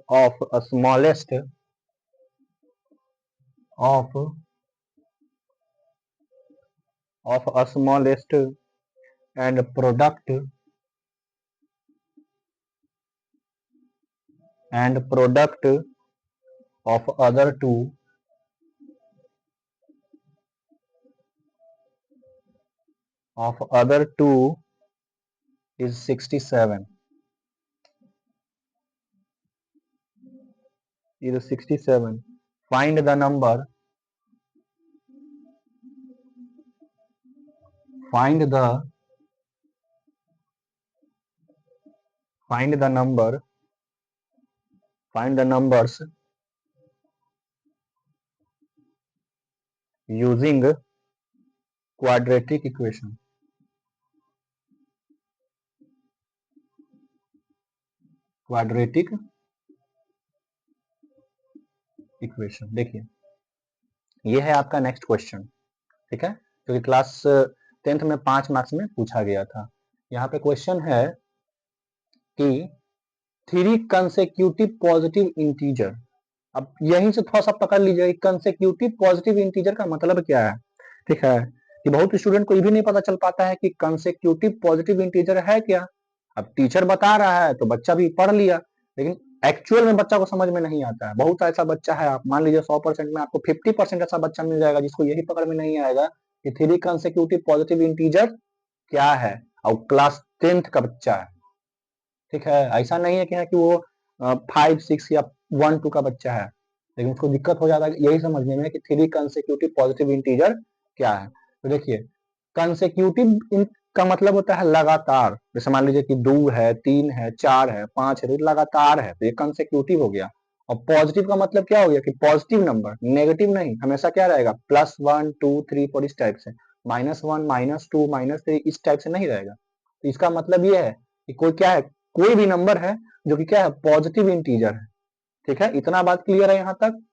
of a smallest and product of other two is 67. Find the number find the numbers using quadratic equation. देखिए ये है आपका next question, ठीक है, क्योंकि class 10th में 5 marks में पूछा गया था। यहाँ पे क्वेश्चन है कि 3 कंसेक्यूटिव पॉजिटिव इंटीजर। अब यहीं से थोड़ा सा पकड़ लीजिए कंसेक्यूटिव पॉजिटिव इंटीजर का मतलब क्या है, ठीक है, कि बहुत स्टूडेंट को ये भी नहीं पता चल पाता है कि कंसेक्यूटिव पॉजिटिव इंटीजर है क्या। अब टीचर बता रहा है तो बच्चा भी पढ़ लिया, लेकिन एक्चुअल में बच्चा को समझ में नहीं आता है। बहुत ऐसा बच्चा है, आप मान लीजिए 100% में आपको 50% ऐसा बच्चा मिल जाएगा जिसको यही पकड़ में नहीं आएगा कि 3 कंसेक्यूटिव पॉजिटिव इंटीजर क्या है, और क्लास 10th का बच्चा है, ठीक है। ऐसा नहीं है कि वो 5, 6 या 1, 2 का बच्चा है, लेकिन उसको दिक्कत हो जाता है यही समझने में कि 3 कंसेक्यूटिव पॉजिटिव इंटीजर क्या है। तो देखिए कंसेक्यूटिव का मतलब होता है लगातार। जैसे मान लीजिए कि 2 है, 3 है, 4 है, 5 है, तो लगातार है, तो ये कंसेक्यूटिव हो गया। और पॉजिटिव का मतलब क्या हो गया कि पॉजिटिव नंबर, नेगेटिव नहीं, हमेशा क्या रहेगा +1, 2, 3, 4 इस टाइप से, -1, -2, -3 इस टाइप से नहीं रहेगा। तो इसका मतलब ये है कि कोई क्या है, कोई भी नंबर है जो कि क्या है पॉजिटिव इंटीजर है, ठीक है। इतना बात क्लियर है यहाँ तक।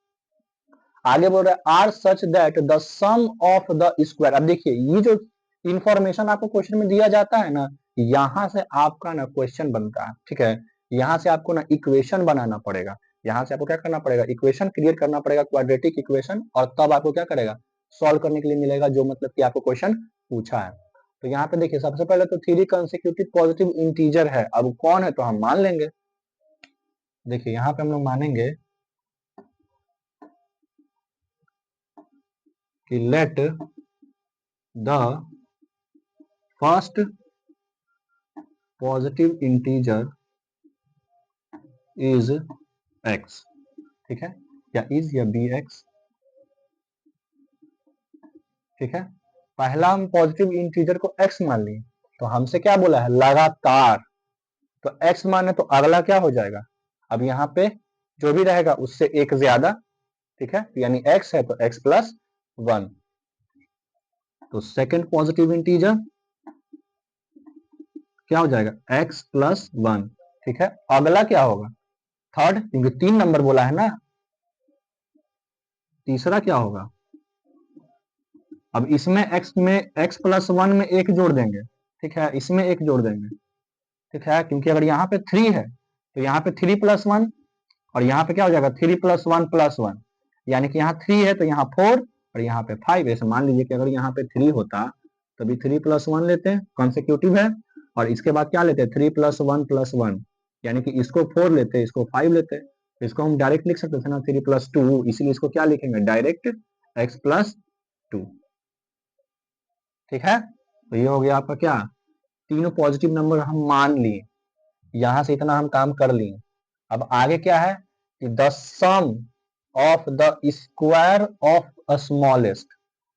आगे बोल रहा है are such that the sum of the square. अब देखिए ये जो इंफॉर्मेशन आपको क्वेश्चन में दिया जाता है ना, यहाँ से आपका ना क्वेश्चन बनता है, ठीक है। यहाँ से आपको ना इक्वेशन बनाना पड़ेगा, यहाँ से आपको क्या करना पड़ेगा, इक्वेशन क्रिएट करना पड़ेगा, क्वाड्रेटिक इक्वेशन, और तब आपको क्या करेगा सॉल्व करने के लिए मिलेगा जो मतलब कि आपको क्वेश्चन पूछा है। तो यहाँ पे देखिए सबसे पहले तो 3 कंसेक्यूटिव पॉजिटिव इंटीजर है। अब कौन है तो हम मान लेंगे, देखिए यहाँ पे हम लोग मानेंगे कि let the first positive integer is x, ठीक है, या इज या बी एक्स, ठीक है। पहला हम पॉजिटिव इंटीजर को x मान लिए, तो हमसे क्या बोला है लगातार, तो x माने तो अगला क्या हो जाएगा, अब यहाँ पे जो भी रहेगा उससे एक ज्यादा, ठीक है, यानी x है तो x+1। तो सेकंड पॉजिटिव इंटीजर क्या हो जाएगा x+1, ठीक है। अगला क्या होगा थर्ड, क्योंकि 3 नंबर बोला है ना, तीसरा क्या होगा, अब इसमें x+1 में एक जोड़ देंगे, ठीक है, इसमें एक जोड़ देंगे, ठीक है, क्योंकि अगर यहाँ पे 3 है तो यहाँ पे 3+1, और यहाँ पे क्या हो जाएगा 3+1+1, यानी कि यहाँ 3 है तो यहाँ 4 और यहाँ पे 5। ऐसे मान लीजिए कि अगर यहाँ पे 3 होता तभी 3+1 लेते हैं, कॉन्सेक्यूटिव है, और इसके बाद क्या लेते हैं 3+1+1, यानी कि इसको 4 लेते हैं, इसको 5 लेते हैं, तो इसको हम डायरेक्ट लिख सकते थे ना 3+2, इसीलिए इसको क्या लिखेंगे डायरेक्ट x+2, ठीक है। तो ये हो गया आपका क्या, तीनों पॉजिटिव नंबर हम मान लिए। यहां से इतना हम काम कर लिए। अब आगे क्या है कि the sum of the square of smallest,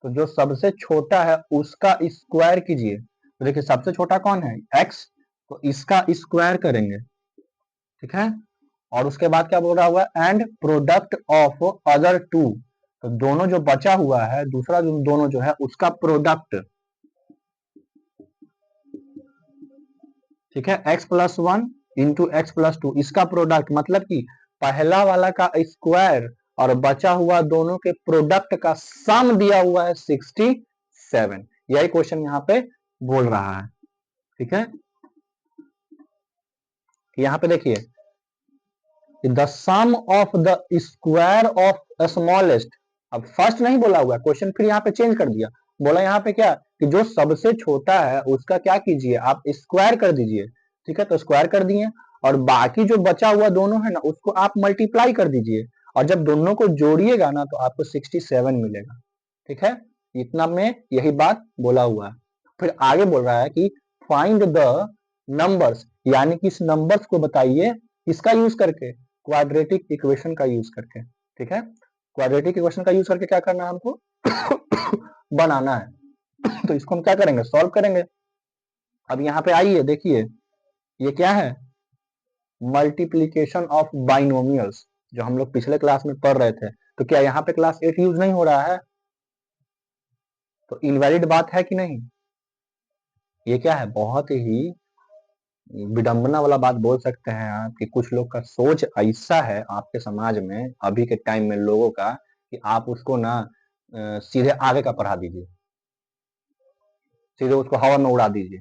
तो जो सबसे छोटा है उसका स्क्वायर कीजिए। तो देखिए सबसे छोटा कौन है, x, तो इसका स्क्वायर करेंगे, ठीक है। और उसके बाद क्या बोल रहा हुआ, and product of other two, तो दोनों जो बचा हुआ है, दूसरा जो दोनों जो है उसका प्रोडक्ट, ठीक है, x plus one into x plus two, इसका प्रोडक्ट मतलब कि पहला वाला का स्क्वायर और बचा हुआ दोनों के प्रोडक्ट का सम दिया हुआ है 67। यही क्वेश्चन यहाँ पे बोल रहा है, ठीक है। यहाँ पे देखिए the sum of the square of smallest, अब फर्स्ट नहीं बोला हुआ क्वेश्चन, फिर यहाँ पे चेंज कर दिया, बोला यहाँ पे क्या कि जो सबसे छोटा है उसका क्या कीजिए, आप स्क्वायर कर दीजिए, ठीक है। तो स्क्वायर कर दिए, और बाकी जो बचा हुआ दोनों है ना उसको आप मल्टीप्लाई कर दीजिए, और जब दोनों को जोड़िएगा ना तो आपको 67 मिलेगा, ठीक है। इतना में यही बात बोला हुआ है। फिर आगे बोल रहा है कि फाइंड द नंबर्स, यानी कि इस नंबर्स को बताइए किसका यूज करके, क्वाड्रेटिक इक्वेशन का यूज करके, ठीक है। क्वाड्रेटिक इक्वेशन का यूज करके क्या करना है हमको बनाना है। तो इसको हम क्या करेंगे, सॉल्व करेंगे। अब यहाँ पे आइए देखिए, ये क्या है, मल्टीप्लीकेशन ऑफ बाइनोमियल्स, जो हम लोग पिछले क्लास में पढ़ रहे थे। तो क्या यहाँ पे क्लास 8 यूज नहीं हो रहा है, तो इनवैलिड बात है कि नहीं। ये क्या है, बहुत ही विडंबना वाला बात बोल सकते हैं आप, कि कुछ लोग का सोच ऐसा है आपके समाज में अभी के टाइम में लोगों का, कि आप उसको ना सीधे आगे का पढ़ा दीजिए, सीधे उसको हवा में उड़ा दीजिए।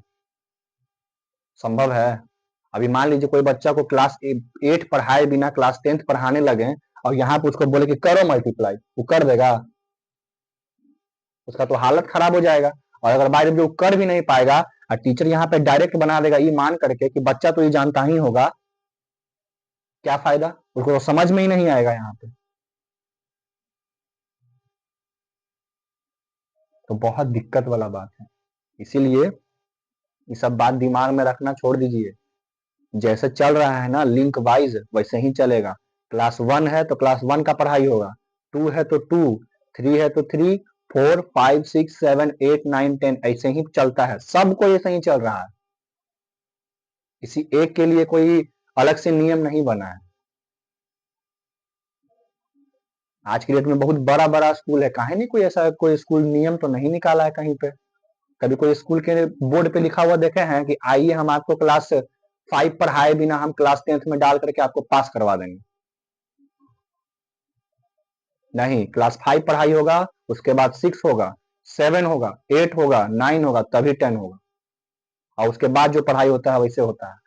संभव है? अभी मान लीजिए कोई बच्चा को क्लास 8 पढ़ाए बिना क्लास 10 पढ़ाने लगे, और यहाँ पे उसको बोले कि करो मल्टीप्लाई, वो कर देगा? उसका तो हालत खराब हो जाएगा। और अगर बाय जो कर भी नहीं पाएगा, और टीचर यहाँ पे डायरेक्ट बना देगा ये मान करके कि बच्चा तो ये जानता ही होगा, क्या फायदा, उसको तो समझ में ही नहीं आएगा यहाँ पे। तो बहुत दिक्कत वाला बात है, इसीलिए ये सब बात दिमाग में रखना छोड़ दीजिए। जैसे चल रहा है ना लिंक वाइज, वैसे ही चलेगा। क्लास 1 है तो क्लास 1 का पढ़ाई होगा, 2 है तो 2, 3 है तो 3, 4, 5, 6, 7, 8, 9, 10, ऐसे ही चलता है, सबको ऐसे ही चल रहा है। किसी एक के लिए कोई अलग से नियम नहीं बना है। आज की डेट में बहुत बड़ा बड़ा स्कूल है, काहे नहीं कोई ऐसा कोई स्कूल नियम तो नहीं निकाला है कहीं पे। कभी कोई स्कूल के बोर्ड पे लिखा हुआ देखे हैं कि आइए हम आपको क्लास 5 पढ़ाए बिना हम क्लास 10th में डाल करके आपको पास करवा देंगे? नहीं, क्लास 5 पढ़ाई होगा, उसके बाद 6 होगा, 7 होगा, 8 होगा, 9 होगा, तभी 10 होगा, और उसके बाद जो पढ़ाई होता है वैसे होता है,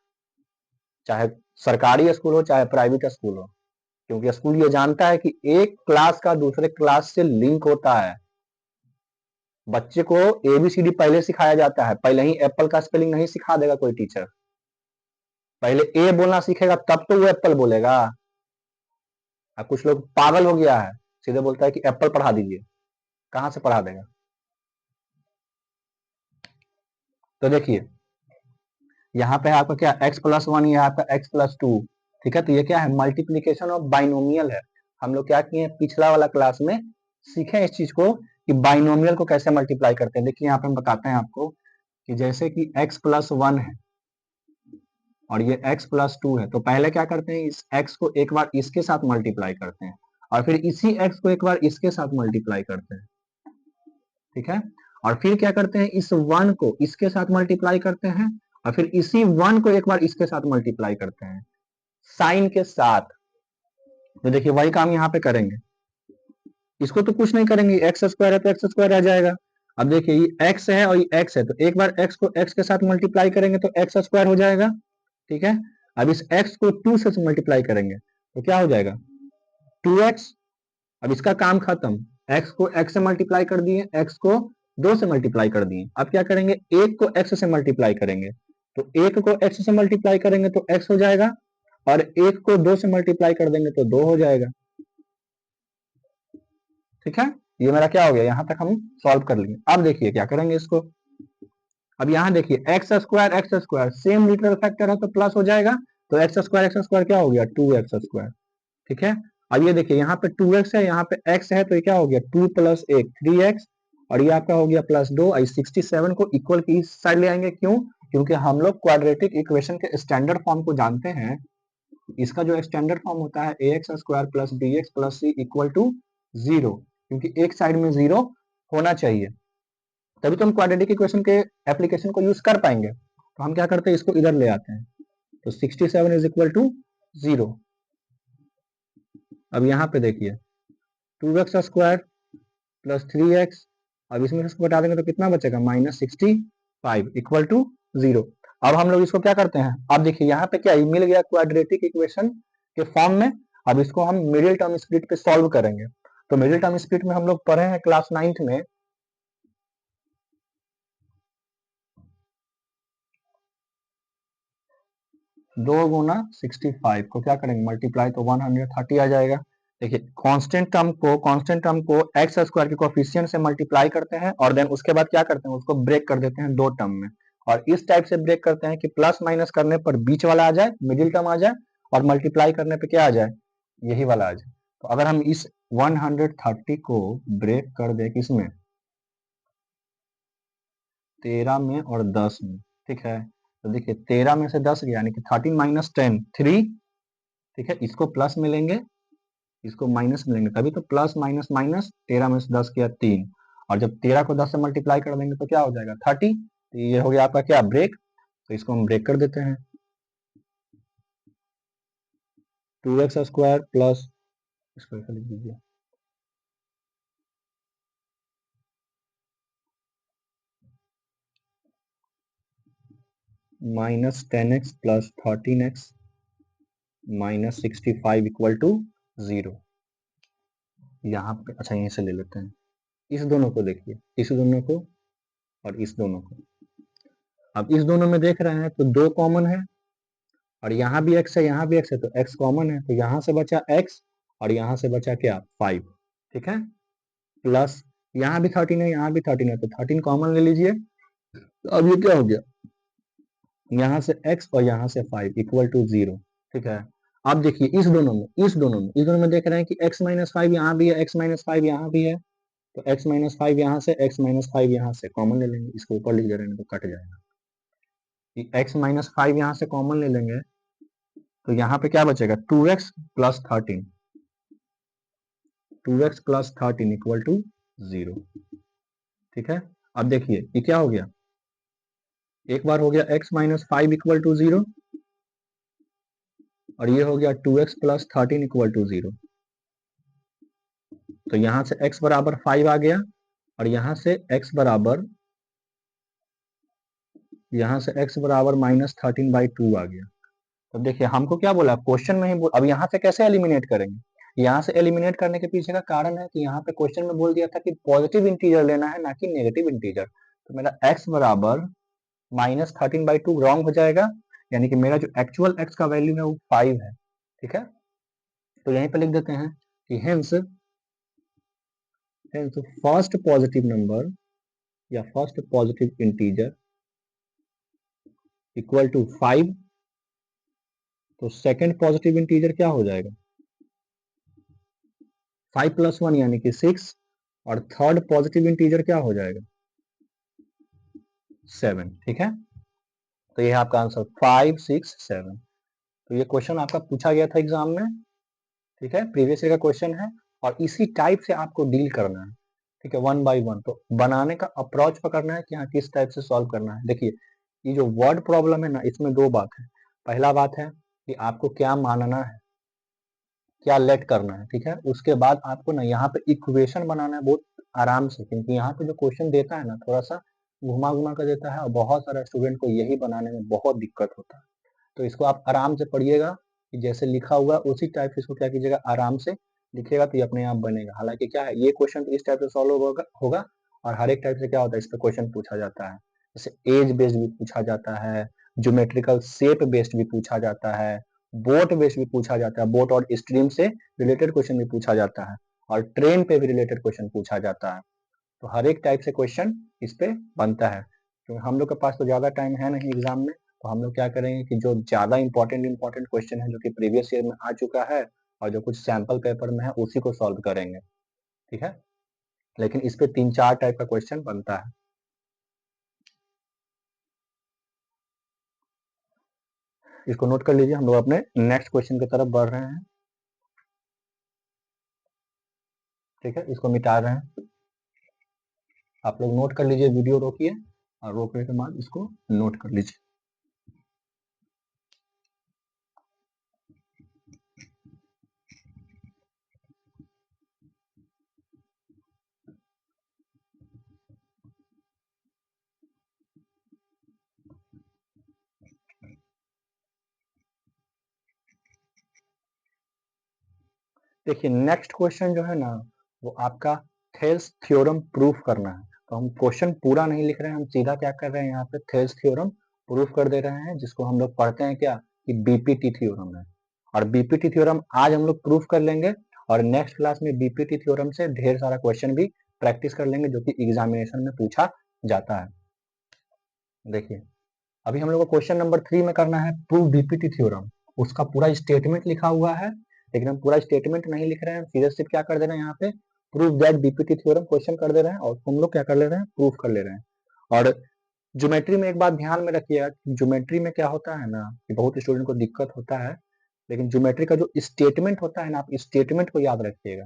चाहे सरकारी स्कूल हो चाहे प्राइवेट स्कूल हो। क्योंकि स्कूल ये जानता है कि एक क्लास का दूसरे क्लास से लिंक होता है। बच्चे को एबीसीडी पहले सिखाया जाता है, पहले ही एप्पल का स्पेलिंग नहीं सिखा देगा कोई टीचर। पहले ए बोलना सीखेगा तब तो वो एप्पल बोलेगा। अब कुछ लोग पागल हो गया है, सीधे बोलता है कि एप्पल पढ़ा दीजिए, कहां से पढ़ा देगा। तो देखिए यहाँ पे आपका क्या x प्लस 1, ये आपका x प्लस 2, ठीक है। तो ये क्या है, मल्टीप्लीकेशन ऑफ बाइनोमियल है। हम लोग क्या किए पिछला वाला क्लास में सीखे इस चीज को, कि बाइनोमियल को कैसे मल्टीप्लाई करते हैं। देखिए यहाँ पे हम बताते हैं आपको, कि जैसे कि x प्लस 1 है और ये x प्लस 2 है, तो पहले क्या करते हैं, इस x को एक बार इसके साथ मल्टीप्लाई करते हैं, और फिर इसी x को एक बार इसके साथ मल्टीप्लाई करते हैं, ठीक है। और फिर क्या करते हैं, इस 1 को इसके साथ मल्टीप्लाई करते हैं, और फिर इसी 1 को एक बार इसके साथ मल्टीप्लाई करते हैं साइन के साथ। तो देखिए वही काम यहाँ पे करेंगे, इसको तो कुछ नहीं करेंगे, एक्स स्क्वायर है तो एक्स स्क्वायर आ जाएगा। अब देखिए ये एक्स है और ये एक्स है, तो एक बार एक्स को एक्स के साथ मल्टीप्लाई करेंगे तो एक्स स्क्वायर हो जाएगा, ठीक है। अब इस एक्स को 2 से मल्टीप्लाई करेंगे तो क्या हो जाएगा, 2x। अब इसका काम खत्म, x को x से मल्टीप्लाई कर दिए, x को 2 से मल्टीप्लाई कर दिए। अब क्या करेंगे, एक को x से मल्टीप्लाई करेंगे, तो एक को x से मल्टीप्लाई करेंगे तो x हो जाएगा, और एक को 2 से मल्टीप्लाई कर देंगे तो 2 हो जाएगा, ठीक है। ये मेरा क्या हो गया, यहां तक हम सॉल्व कर लेंगे। अब देखिए क्या करेंगे इसको, अब यहाँ देखिए x square same literal factor है तो प्लस हो जाएगा, तो एक्स स्क्वायर क्या हो गया 2x²। ठीक है, अब ये देखिए यहाँ पे 2x है, यहाँ पे x है, तो ये क्या हो गया 2 + 1 3x, और ये आपका हो गया +2। 67 को इक्वल की इस साइड ले आएंगे, क्यों? क्योंकि हम लोग क्वाड्रेटिक इक्वेशन के स्टैंडर्ड फॉर्म को जानते हैं। इसका जो स्टैंडर्ड फॉर्म होता है ax² + bx + c = 0, क्योंकि एक साइड में 0 होना चाहिए, तभी तो हम क्वाड्रेटिक इक्वेशन के एप्लीकेशन को यूज कर पाएंगे। तो हम क्या करते हैं, इसको इधर ले आते हैं, तो 67 = 0। अब यहाँ पे देखिए 2x² + 3x, अब इसमें से इसको बता देंगे तो कितना बचेगा -65 = 0। अब हम लोग इसको क्या करते हैं, अब देखिए यहाँ पे क्या मिल गया क्वाड्रेटिक इक्वेशन के फॉर्म में। अब इसको हम मिडिल टर्म स्प्लिट पे सॉल्व करेंगे। तो मिडिल टर्म स्प्लिट में हम लोग पढ़े हैं क्लास 9th में, 2 × 65 को क्या करेंगे मल्टीप्लाई, तो 130 आ जाएगा। देखिए कांस्टेंट टर्म को x² के कोफिशिएंट से मल्टीप्लाई करते हैं और देन उसके बाद क्या करते हैं, उसको ब्रेक कर देते हैं 2 टर्म में, और इस टाइप से ब्रेक करते हैं कि प्लस माइनस करने पर बीच वाला आ जाए, मिडिल टर्म आ जाए, और मल्टीप्लाई करने पे क्या आ जाए, यही वाला आ जाए। तो अगर हम इस 130 को ब्रेक कर दे किसमें, 13 में और 10 में, ठीक है, तो देखिए 13 में से 10 गया, यानी कि 13 - 10 3, ठीक है, इसको प्लस में लेंगे, इसको माइनस में लेंगे, तभी तो प्लस माइनस माइनस, 13 में से 10 किया 3, और जब 13 को 10 से मल्टीप्लाई कर देंगे तो क्या हो जाएगा 30। तो ये हो गया आपका क्या ब्रेक, तो इसको हम ब्रेक कर देते हैं। 2x² प्लस, इसको ऐसा लिख दीजिए, -10x + 13x - 65 = 0। यहाँ पे अच्छा यहीं से ले लेते हैं, इस दोनों को देखिए, इस दोनों को और इस दोनों को। अब इस दोनों में देख रहे हैं तो 2 कॉमन है, और यहाँ भी x है, यहाँ भी x है, तो x कॉमन है, तो यहाँ से बचा x, और यहाँ से बचा क्या 5, ठीक है, प्लस यहाँ भी 13 है, यहाँ भी 13 है, तो 13 कॉमन ले लीजिए। तो अब ये क्या हो गया, यहाँ से x और यहाँ से 5 = 0, ठीक है। अब देखिए इस दोनों में देख रहे हैं कि x - 5 यहाँ भी है, x - 5 यहाँ भी है, तो x - 5 यहाँ से, x - 5 यहाँ से कॉमन ले लेंगे, इसको ऊपर लिख दे रहे हैं तो कट जाएगा। x - 5 यहाँ से कॉमन ले लेंगे, तो यहाँ पे क्या बचेगा 2x + 13, 2x + 13 = 0, ठीक है। अब देखिए ये क्या हो गया, एक बार हो गया x - 5 = 0, और ये हो गया 2x + 13 = 0। तो यहाँ से x बराबर 5 आ गया, और यहाँ से x बराबर -13/2 आ गया। तो देखिए हमको क्या बोला क्वेश्चन में ही अब यहाँ से कैसे एलिमिनेट करेंगे, यहाँ से एलिमिनेट करने के पीछे का कारण है कि यहाँ पे क्वेश्चन में बोल दिया था कि पॉजिटिव इंटीजर लेना है, ना कि नेगेटिव इंटीजर। तो मेरा x बराबर -13/2 रॉन्ग हो जाएगा, यानी कि मेरा जो एक्चुअल x का वैल्यू है वो 5 है, ठीक है। तो यहीं पे लिख देते हैं कि हेंस फर्स्ट पॉजिटिव नंबर या first positive integer equal to 5। तो सेकंड पॉजिटिव इंटीजर क्या हो जाएगा 5 + 1 यानी कि 6, और थर्ड पॉजिटिव इंटीजर क्या हो जाएगा 7, ठीक है। तो ये है आपका आंसर 5 6 7। तो ये क्वेश्चन आपका पूछा गया था एग्जाम में, ठीक है, प्रीवियस ईयर का क्वेश्चन है, और इसी टाइप से आपको डील करना है, ठीक है, 1 बाय 1। तो बनाने का अप्रोच पकड़ना है कि हाँ किस टाइप से सॉल्व करना है। देखिए ये जो वर्ड प्रॉब्लम है ना, इसमें 2 बात है। पहला बात है कि आपको क्या मानना है, क्या लेट करना है, ठीक है। उसके बाद आपको ना यहाँ पे इक्वेशन बनाना है बहुत आराम से, क्योंकि यहाँ पे जो क्वेश्चन देता है ना थोड़ा सा घुमा घुमा कर देता है, और बहुत सारा स्टूडेंट को यही बनाने में बहुत दिक्कत होता है। तो इसको आप आराम से पढ़िएगा, कि जैसे लिखा हुआ उसी टाइप से इसको क्या कीजिएगा आराम से लिखिएगा, तो ये अपने आप बनेगा। हालांकि क्या है ये क्वेश्चन तो इस टाइप से सॉल्व होगा, और हर एक टाइप से क्या होता है इस पर क्वेश्चन पूछा जाता है। जैसे एज बेस्ड भी पूछा जाता है, ज्योमेट्रिकल शेप बेस्ड भी पूछा जाता है, बोट बेस्ड भी पूछा जाता है, बोट और स्ट्रीम से रिलेटेड क्वेश्चन भी पूछा जाता है, और ट्रेन पे भी रिलेटेड क्वेश्चन पूछा जाता है। तो हर एक टाइप से क्वेश्चन इस पे बनता है। क्योंकि हम लोग के पास तो ज़्यादा टाइम है नहीं एग्जाम में, तो हम लोग क्या करेंगे कि जो ज़्यादा इंपॉर्टेंट क्वेश्चन है जो कि प्रीवियस ईयर में आ चुका है और जो कुछ सैंपल पेपर में है उसी को सॉल्व करेंगे, ठीक है। लेकिन इस पे 3-4 टाइप का क्वेश्चन बनता है। इसको नोट कर लीजिए, हम लोग अपने नेक्स्ट क्वेश्चन की तरफ बढ़ रहे हैं, ठीक है। इसको मिटा रहे हैं, आप लोग नोट कर लीजिए, वीडियो रोकिए और रोकने के बाद इसको नोट कर लीजिए। देखिए नेक्स्ट क्वेश्चन जो है ना वो आपका थेल्स थ्योरम प्रूफ करना है। तो हम क्वेश्चन पूरा नहीं लिख रहे हैं, हम सीधा क्या कर रहे हैं यहाँ पे थेल्स थ्योरम प्रूफ कर दे रहे हैं, जिसको हम लोग पढ़ते हैं क्या कि बीपीटी थ्योरम है। और बीपीटी थ्योरम आज हम लोग प्रूफ कर लेंगे और नेक्स्ट क्लास में बीपीटी थ्योरम से ढेर सारा क्वेश्चन भी प्रैक्टिस कर लेंगे जो कि एग्जामिनेशन में पूछा जाता है। देखिए अभी हम लोग को क्वेश्चन नंबर 3 में करना है प्रूव बीपीटी थ्योरम। उसका पूरा स्टेटमेंट लिखा हुआ है, लेकिन हम पूरा स्टेटमेंट नहीं लिख रहे हैं, सीधे सिर्फ क्या कर दे रहे हैं यहाँ पे prove that BPT theorem question कर दे रहे हैं और हम लोग क्या कर ले रहे हैं प्रूफ कर ले रहे हैं। और ज्योमेट्री में एक बात ध्यान में रखिएगा, ज्योमेट्री में क्या होता है ना कि बहुत स्टूडेंट को दिक्कत होता है, लेकिन ज्योमेट्री का जो स्टेटमेंट होता है ना, आप स्टेटमेंट को याद रखिएगा,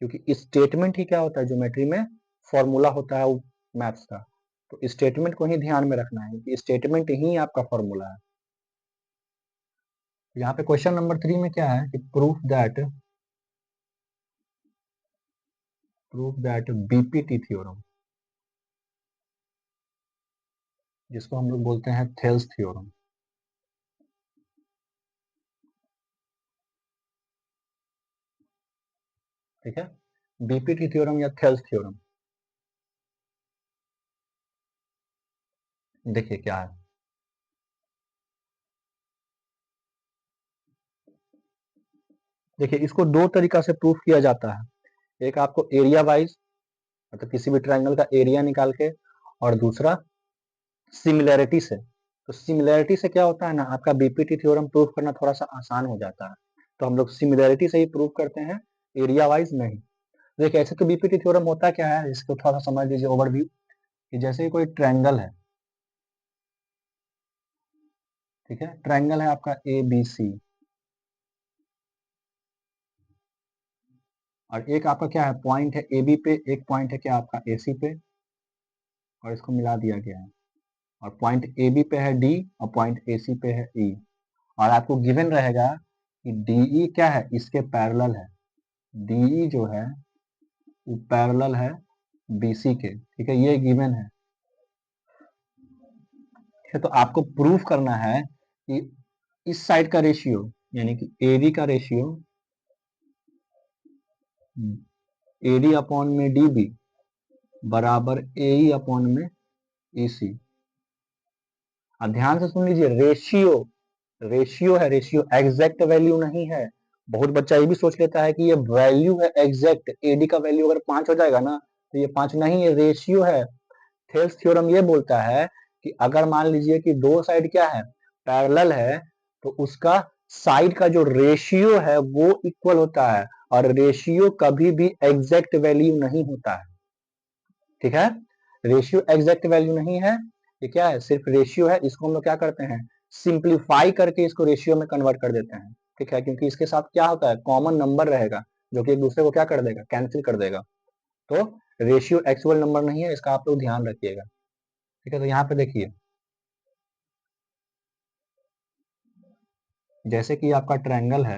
क्योंकि स्टेटमेंट ही क्या होता है ज्योमेट्री में, फॉर्मूला होता है मैथ्स का। तो स्टेटमेंट को ही ध्यान में रखना है कि स्टेटमेंट ही आपका फॉर्मूला है। यहाँ पे क्वेश्चन नंबर 3 में क्या है कि प्रूफ दैट बीपीटी थ्योरम, जिसको हम लोग बोलते हैं थेल्स थ्योरम, ठीक है। बीपीटी थ्योरम या थेल्स थ्योरम, देखिए क्या है। देखिए इसको दो तरीका से प्रूफ किया जाता है, एक आपको एरिया वाइज मतलब किसी भी ट्रायंगल का एरिया निकाल के, और दूसरा सिमिलैरिटी से। तो सिमिलैरिटी से क्या होता है ना, आपका बीपीटी थ्योरम प्रूफ करना थोड़ा सा आसान हो जाता है, तो हम लोग सिमिलैरिटी से ही प्रूफ करते हैं, एरिया वाइज नहीं। देखिए ऐसे तो बीपीटी थ्योरम होता क्या है, इसको थोड़ा सा समझ लीजिए ओवरव्यू, कि जैसे कोई ट्रायंगल है, ठीक है, ट्रायंगल है आपका ए बी सी, और एक आपका क्या है पॉइंट है ए बी पे, एक पॉइंट है क्या आपका ए सी पे, और इसको मिला दिया गया है, और पॉइंट ए बी पे है डी और पॉइंट ए सी पे है ई, और आपको गिवन रहेगा कि डीई क्या है इसके पैरेलल है, डीई जो है वो पैरेलल है बीसी के, ठीक है, ये गिवन है। तो आपको प्रूफ करना है कि इस साइड का रेशियो यानी कि एडी का रेशियो एडी अपॉन में डीबी बराबर एई अपॉन में ईसी। अब ध्यान से सुन लीजिए, रेशियो रेशियो है, रेशियो एग्जैक्ट वैल्यू नहीं है। बहुत बच्चा ये भी सोच लेता है कि ये वैल्यू है एग्जैक्ट, एडी का वैल्यू अगर 5 हो जाएगा ना तो ये 5 नहीं, ये रेशियो है। थेल्स थ्योरम ये बोलता है कि अगर मान लीजिए कि दो साइड क्या है पैरेलल है, तो उसका साइड का जो रेशियो है वो इक्वल होता है, और रेशियो कभी भी एग्जैक्ट वैल्यू नहीं होता है, ठीक है। रेशियो एग्जैक्ट वैल्यू नहीं है, ये क्या है सिर्फ रेशियो है। इसको हम लोग क्या करते हैं सिंप्लीफाई करके इसको रेशियो में कन्वर्ट कर देते हैं, ठीक है, क्योंकि इसके साथ क्या होता है कॉमन नंबर रहेगा जो कि एक दूसरे को क्या कर देगा कैंसिल कर देगा। तो रेशियो एक्चुअल नंबर नहीं है, इसका आप लोग ध्यान रखिएगा, ठीक है। तो यहाँ पे देखिए जैसे कि आपका ट्रायंगल है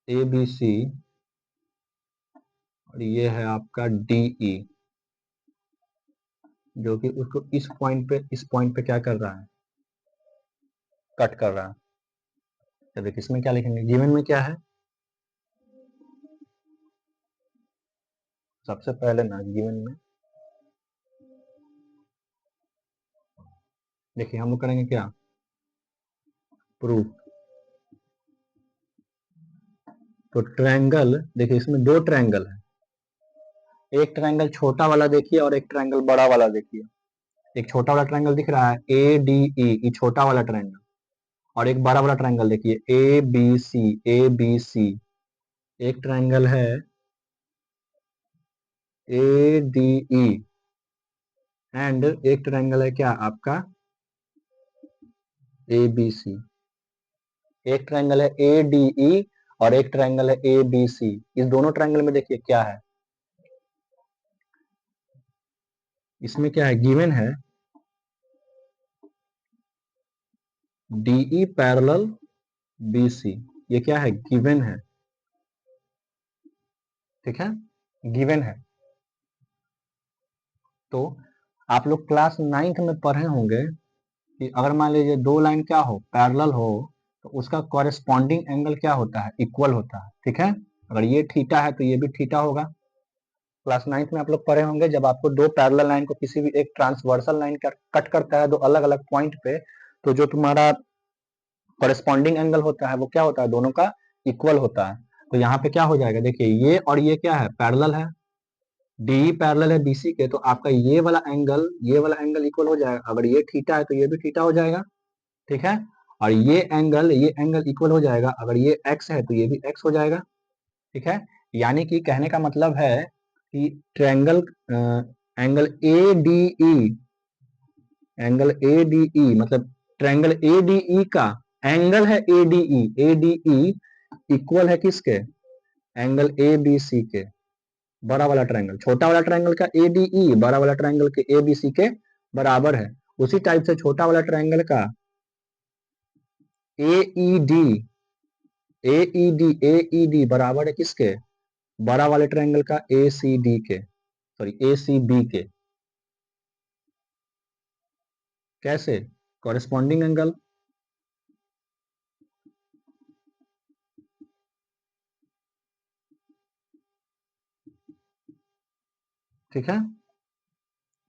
ए बी सी, और ये है आपका डी ई, जो कि उसको इस पॉइंट पे क्या कर रहा है कट कर रहा है। तो देखिए इसमें क्या लिखेंगे, गिवन में क्या है, सबसे पहले ना गिवन में देखिए हम लोग करेंगे क्या प्रूफ। तो ट्रायंगल देखिए इसमें दो ट्रायंगल है, एक ट्रायंगल छोटा वाला देखिए और एक ट्रायंगल बड़ा वाला देखिए। एक छोटा वाला ट्रायंगल दिख रहा है ए डी ई, ये छोटा वाला ट्रायंगल, और एक बड़ा वाला ट्रायंगल देखिए ए बी सी, ए बी सी। एक ट्रायंगल है ए डी ई एंड एक ट्रायंगल है क्या आपका ए बी सी। एक ट्रायंगल है ए डी ई और एक ट्रायंगल है ए बी सी। इस दोनों ट्रायंगल में देखिए क्या है, इसमें क्या है, गिवन है डीई पैरेलल बीसी। ये क्या है, गिवन है, ठीक है, गिवन है। तो आप लोग क्लास 9th में पढ़े होंगे कि अगर मान लीजिए दो लाइन क्या हो, पैरेलल हो, तो उसका कॉरेस्पॉन्डिंग एंगल क्या होता है, इक्वल होता है, ठीक है। अगर ये थीटा है तो ये भी थीटा होगा। क्लास 9th में आप लोग पढ़े होंगे जब आपको दो पैरेलल लाइन को किसी भी एक ट्रांसवर्सल लाइन कट करता है दो अलग अलग पॉइंट पे, तो जो तुम्हारा कॉरेस्पॉन्डिंग एंगल होता है वो क्या होता है, दोनों का इक्वल होता है। तो यहाँ पे क्या हो जाएगा, देखिए ये और ये क्या है, पैरेलल है, डी पैरेलल है बीसी के, तो आपका ये वाला एंगल इक्वल हो जाएगा। अगर ये थीटा है तो ये भी थीटा हो जाएगा, ठीक है। और ये एंगल इक्वल हो जाएगा, अगर ये एक्स है तो ये भी एक्स हो जाएगा, ठीक है। यानी कि कहने का मतलब है कि triangle angle A D E, angle A D E मतलब ट्रायंगल ए डी ई का एंगल है ए डी ई इक्वल है किसके, एंगल ए बी सी के। बड़ा वाला ट्रायंगल, छोटा वाला ट्रायंगल का ए डी ई बड़ा वाला ट्रायंगल के ए बी सी के बराबर है। उसी टाइप से छोटा वाला ट्रायंगल का ए ई डी, ए ई डी बराबर है किसके, बड़ा वाले ट्रायंगल का ए सी डी के, सॉरी ए सी बी के। कैसे, कॉरेस्पॉन्डिंग एंगल, ठीक है,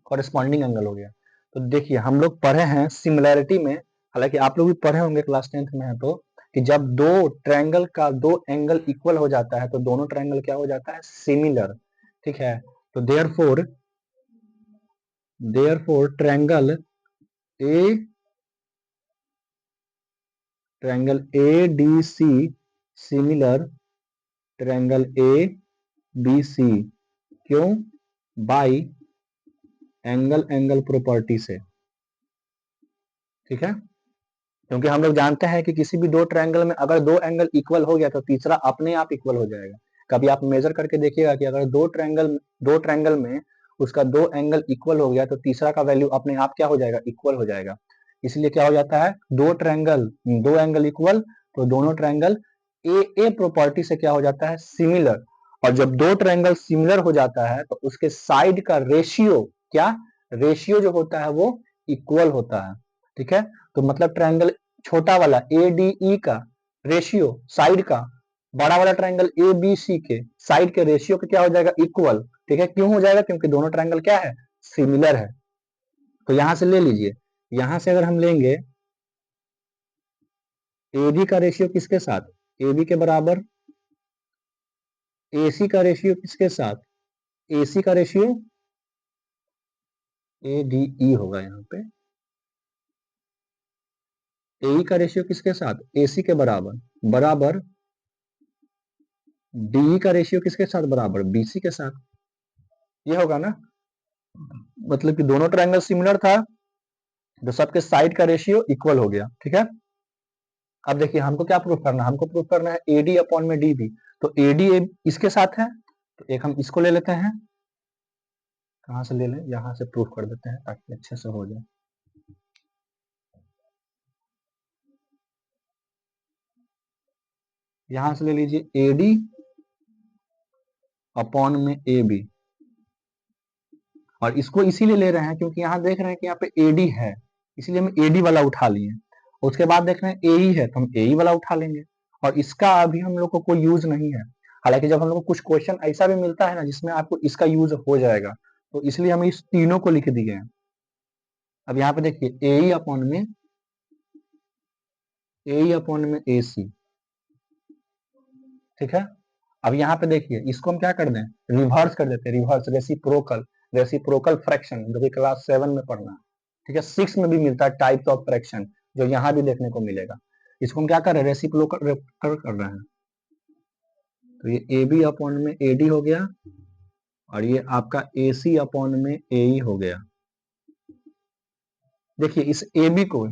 कॉरेस्पॉन्डिंग एंगल हो गया। तो देखिए हम लोग पढ़े हैं सिमिलैरिटी में, हालांकि आप लोग भी पढ़े होंगे क्लास 10th में है तो, कि जब दो ट्रायंगल का दो एंगल इक्वल हो जाता है तो दोनों ट्रायंगल क्या हो जाता है, सिमिलर, ठीक है। तो therefore triangle A D C similar triangle A B C, क्यों, बाई एंगल प्रॉपर्टी से, ठीक है। क्योंकि हम लोग जानते हैं कि किसी भी दो ट्रायंगल में अगर दो एंगल इक्वल हो गया तो तीसरा अपने आप इक्वल हो जाएगा। कभी आप मेजर करके देखिएगा कि अगर दो ट्रायंगल में उसका दो एंगल इक्वल हो गया तो तीसरा का वैल्यू अपने आप क्या हो जाएगा, इक्वल हो जाएगा। इसलिए क्या हो जाता है, दो एंगल इक्वल, तो दोनों ट्रायंगल ए प्रॉपर्टी से क्या हो जाता है, सिमिलर। और जब दो ट्रायंगल सिमिलर हो जाता है तो उसके साइड का रेशियो क्या, रेशियो जो होता है वो इक्वल होता है, ठीक है। तो मतलब ट्रायंगल छोटा वाला ए डी ई का रेशियो साइड का बड़ा वाला ट्रायंगल ए बी सी के साइड के रेशियो का क्या हो जाएगा, इक्वल, ठीक है। क्यों हो जाएगा, क्योंकि दोनों ट्रायंगल क्या है, सिमिलर है। तो यहां से ले लीजिए, यहां से अगर हम लेंगे ए बी का रेशियो किसके साथ, ए बी के बराबर ए सी का रेशियो किसके साथ, ए सी का रेशियो ए डी ई होगा यहाँ पे, ए का रेशियो किसके साथ, ए सी के बराबर, बराबर डी का रेशियो किसके साथ, बराबर बी सी के साथ। ये होगा ना, मतलब कि दोनों ट्रायंगल सिमिलर था तो सबके साइड का रेशियो इक्वल हो गया, ठीक है। अब देखिए हमको क्या प्रूफ करना है, हमको प्रूफ करना है एडी अपॉन में डी बी। तो एडी इसके साथ है तो एक हम इसको ले लेते हैं, कहां से ले लें, यहां से प्रूफ कर देते हैं ताकि अच्छे से हो जाए। यहां से ले लीजिए एडी अपॉन में ए बी, और इसको इसीलिए ले रहे हैं क्योंकि यहाँ देख रहे हैं कि यहाँ पे एडी है, इसलिए हम एडी वाला उठा लिए। उसके बाद देख रहे हैं एई है तो हम एई वाला उठा लेंगे, और इसका अभी हम लोग को कोई यूज नहीं है। हालांकि जब हम लोग को कुछ क्वेश्चन ऐसा भी मिलता है ना जिसमें आपको इसका यूज हो जाएगा, तो इसलिए हम इस तीनों को लिख दिए हैं। अब यहाँ पे देखिए ए अपॉन में ए सी, ठीक है। अब यहाँ पे देखिए, इसको हम क्या कर दें, रिवर्स कर देते हैं, रिवर्स रेसिप्रोकल फ्रैक्शन, जो कि क्लास 7 में पढ़ना है, ठीक है। 6 में भी मिलता है टाइप्स ऑफ फ्रैक्शन, जो यहाँ भी देखने को मिलेगा। इसको हम क्या कर रहे हैं, रेसिप्रोकल कर रहे हैं। तो ये ए बी अपॉन में ए डी हो गया, और ये आपका ए सी अपॉन में ए ई हो गया। देखिए इस ए बी को,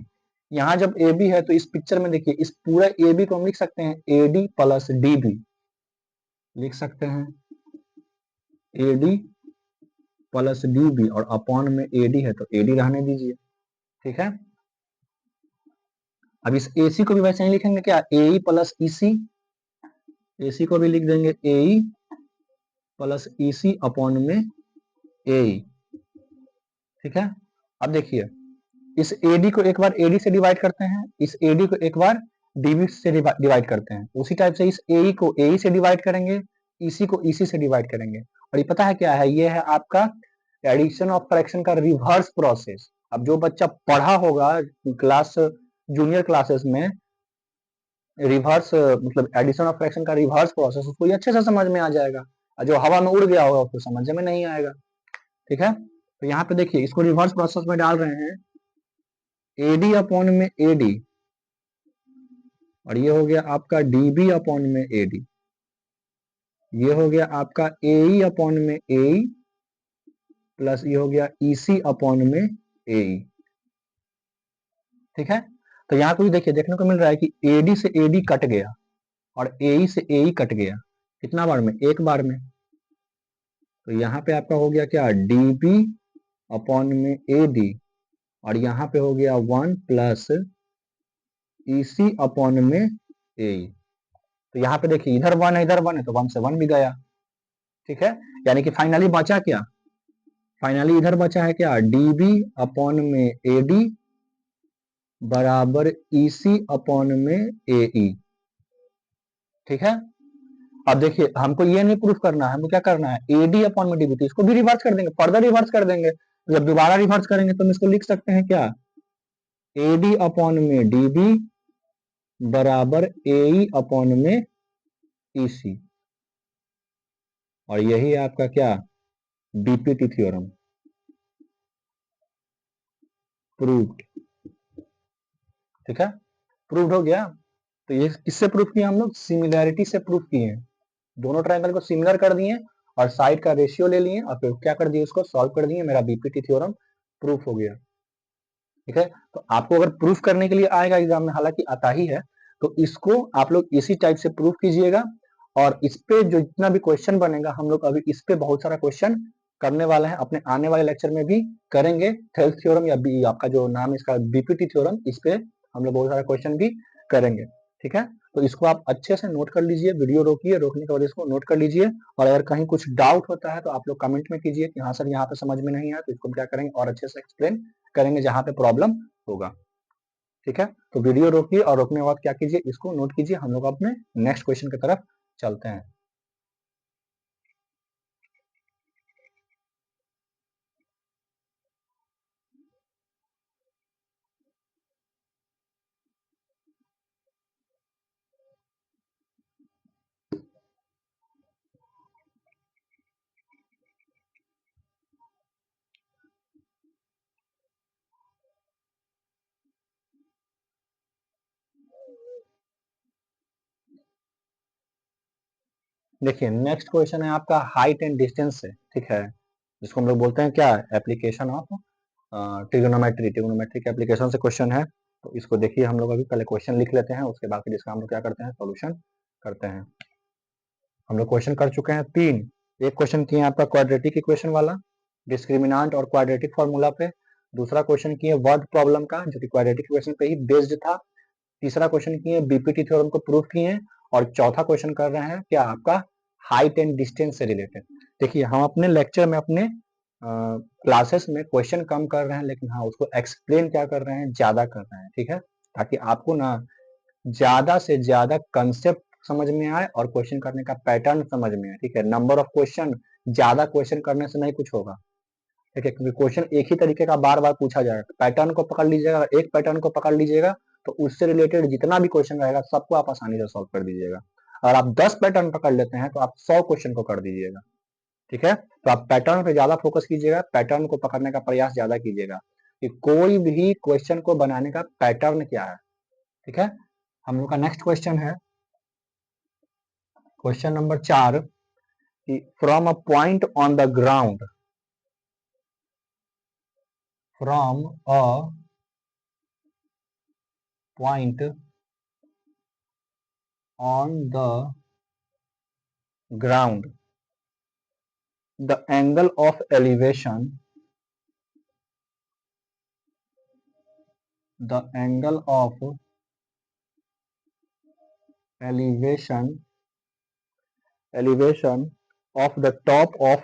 यहाँ जब ए बी है तो इस पिक्चर में देखिए, इस पूरा ए बी को हम लिख सकते हैं A D plus D B, लिख सकते हैं A D plus D B, और अपॉन में ए डी है तो ए डी रहने दीजिए, ठीक है। अब इस ए सी को भी वैसे ही लिखेंगे, क्या, ए ई प्लस ई सी, ए सी को भी लिख देंगे ए ई प्लस ई सी अपॉन में ए ई, ठीक है। अब देखिए इस AD को एक बार AD से डिवाइड करते हैं, इस AD को एक बार DB से डिवाइड करते हैं, उसी टाइप से इस AE को AE से डिवाइड करेंगे, EC को EC से डिवाइड करेंगे। और ये पता है क्या है, ये है आपका एडिशन ऑफ फ्रैक्शन का रिवर्स प्रोसेस। अब जो बच्चा पढ़ा होगा क्लास जूनियर क्लासेस में रिवर्स मतलब एडिशन ऑफ फ्रैक्शन का रिवर्स प्रोसेस, उसको ये अच्छे से समझ में आ जाएगा, और जो हवा में उड़ गया होगा उसको समझ में नहीं आएगा, ठीक है। तो यहाँ पे देखिए इसको रिवर्स प्रोसेस में डाल रहे हैं, AD अपॉन में AD, और ये हो गया आपका DB अपॉन में AD, ये हो गया आपका AE अपॉन में AE, प्लस ये हो गया EC अपॉन में AE, ठीक है। तो यहाँ कुछ देखिए देखने को मिल रहा है कि AD से AD कट गया और AE से AE कट गया, कितना बार में, एक बार में। तो यहाँ पे आपका हो गया क्या, DB अपॉन में AD, और यहाँ पे हो गया 1 प्लस EC अपॉन में AE। तो यहाँ पे देखिए इधर 1 है इधर 1 है, तो 1 से 1 भी गया, ठीक है। यानी कि फाइनली बचा क्या, फाइनली इधर बचा है क्या, DB अपॉन में AD बराबर EC अपॉन में AE, ठीक है। अब देखिए हमको ये नहीं प्रूफ करना है, हमको क्या करना है, AD अपॉन में DB, तो इसको भी रिवर्स कर देंगे, फर्दर रिवर्स कर देंगे। जब दोबारा रिवर्स करेंगे तो हम इसको लिख सकते हैं क्या, AD अपॉन में DB बराबर AE अपॉन में EC, और यही है आपका क्या, बीपीटी थ्योरम प्रूव्ड, ठीक है, प्रूव्ड हो गया। तो ये किससे प्रूफ किया हम लोग, सिमिलैरिटी से प्रूफ किए हैं, दोनों ट्रायंगल को सिमिलर कर दिए और साइड का रेशियो ले लिए और फिर क्या कर दिए, उसको सॉल्व कर दिए, मेरा बीपीटी थ्योरम प्रूफ हो गया, ठीक है। तो आपको अगर प्रूफ करने के लिए आएगा एग्जाम में, हालांकि आता ही है, तो इसको आप लोग इसी टाइप से प्रूफ कीजिएगा। और इस पे जो जितना भी क्वेश्चन बनेगा, हम लोग अभी इस पे बहुत सारा क्वेश्चन करने वाले हैं, अपने आने वाले लेक्चर में भी करेंगे। थेल्स थ्योरम या आपका जो नाम है इसका बीपीटी थ्योरम, इस पे हम लोग बहुत सारा क्वेश्चन भी करेंगे, ठीक है। तो इसको आप अच्छे से नोट कर लीजिए, वीडियो रोकिए, रोकने के बाद इसको नोट कर लीजिए, और अगर कहीं कुछ डाउट होता है तो आप लोग कमेंट में कीजिए कि हाँ सर यहाँ पे समझ में नहीं आया, तो इसको क्या करेंगे और अच्छे से एक्सप्लेन करेंगे जहाँ पे प्रॉब्लम होगा, ठीक है। तो वीडियो रोकिए और रोकने के बाद क्या कीजिए, इसको नोट कीजिए, हम लोग अपने नेक्स्ट क्वेश्चन की तरफ चलते हैं। देखिए नेक्स्ट क्वेश्चन है आपका हाइट एंड डिस्टेंस से, ठीक है, जिसको हम लोग बोलते हैं क्या, एप्लीकेशन ऑफ ट्रिग्नोमेट्री के एप्लीकेशन से क्वेश्चन है। तो इसको देखिए, हम लोग अभी पहले क्वेश्चन लिख लेते हैं, उसके बाद फिर इसका हम लोग क्या करते हैं, सॉल्यूशन करते हैं। हम लोग क्वेश्चन कर चुके हैं 3। एक क्वेश्चन किए आपका क्वाड्रेटिक इक्वेशन वाला, डिस्क्रिमिनांट और क्वाड्रेटिक फॉर्मूला पे। दूसरा क्वेश्चन किए वर्ड प्रॉब्लम का, जो कि क्वाड्रेटिक इक्वेशन पे ही बेस्ड था। तीसरा क्वेश्चन किए बीपीटी थ्योरम को प्रूफ किए, और चौथा क्वेश्चन कर रहे हैं क्या, आपका हाइट एंड डिस्टेंस से रिलेटेड। देखिए हम अपने लेक्चर में, अपने क्लासेस में क्वेश्चन कम कर रहे हैं, लेकिन हाँ उसको एक्सप्लेन क्या कर रहे हैं, ज्यादा कर रहे हैं, ठीक है, ताकि आपको ना ज्यादा से ज्यादा कंसेप्ट समझ में आए और क्वेश्चन करने का पैटर्न समझ में आए, ठीक है। नंबर ऑफ क्वेश्चन, ज्यादा क्वेश्चन करने से नहीं कुछ होगा, ठीक है, क्योंकि क्वेश्चन एक ही तरीके का बार बार पूछा जाएगा। पैटर्न को पकड़ लीजिएगा, एक पैटर्न को पकड़ लीजिएगा, तो उससे रिलेटेड जितना भी क्वेश्चन रहेगा सबको आप आसानी से सॉल्व कर दीजिएगा। अगर आप 10 पैटर्न पकड़ लेते हैं तो आप 100 क्वेश्चन को कर दीजिएगा। ठीक है, तो आप पैटर्न पे ज्यादा फोकस कीजिएगा, पैटर्न को पकड़ने का प्रयास ज्यादा कीजिएगा कि कोई भी क्वेश्चन को बनाने का पैटर्न क्या है। ठीक है, हम लोग का नेक्स्ट क्वेश्चन है क्वेश्चन नंबर 4 कि from a point on the ground, from a point on the ground the angle of elevation, the angle of elevation elevation of the top of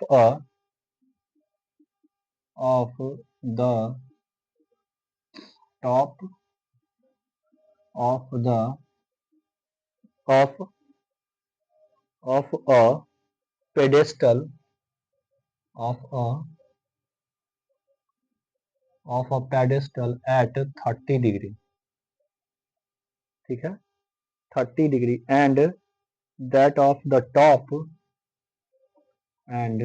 the top of the of of a pedestal of a pedestal at 30 degree. ठीक है, 30 degree and that of the top and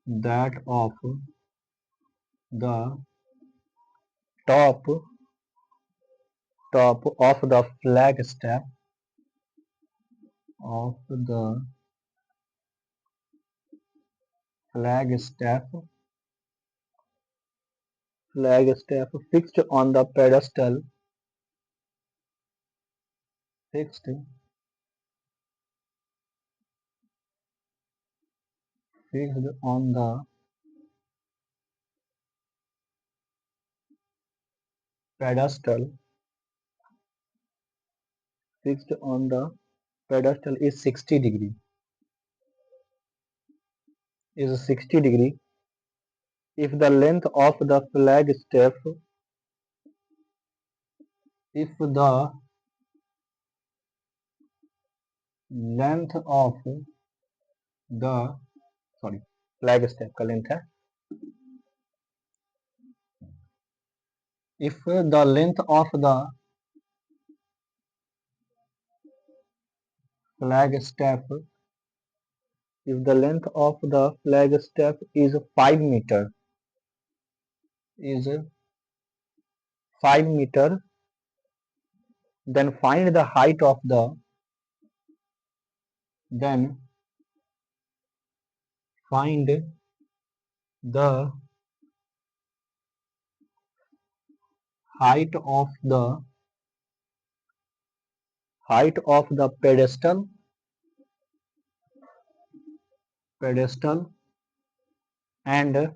that of the top of the flag step of the flag step fixed on the pedestal fixed on the pedestal fixed on the pedestal is 60 degree, is 60 degree if the length of the flag step if the length of the sorry flag step का length है, if the length of the flag step if the length of the flag step is 5 meter is 5 meter, then find the height of the then find the height of the pedestal and the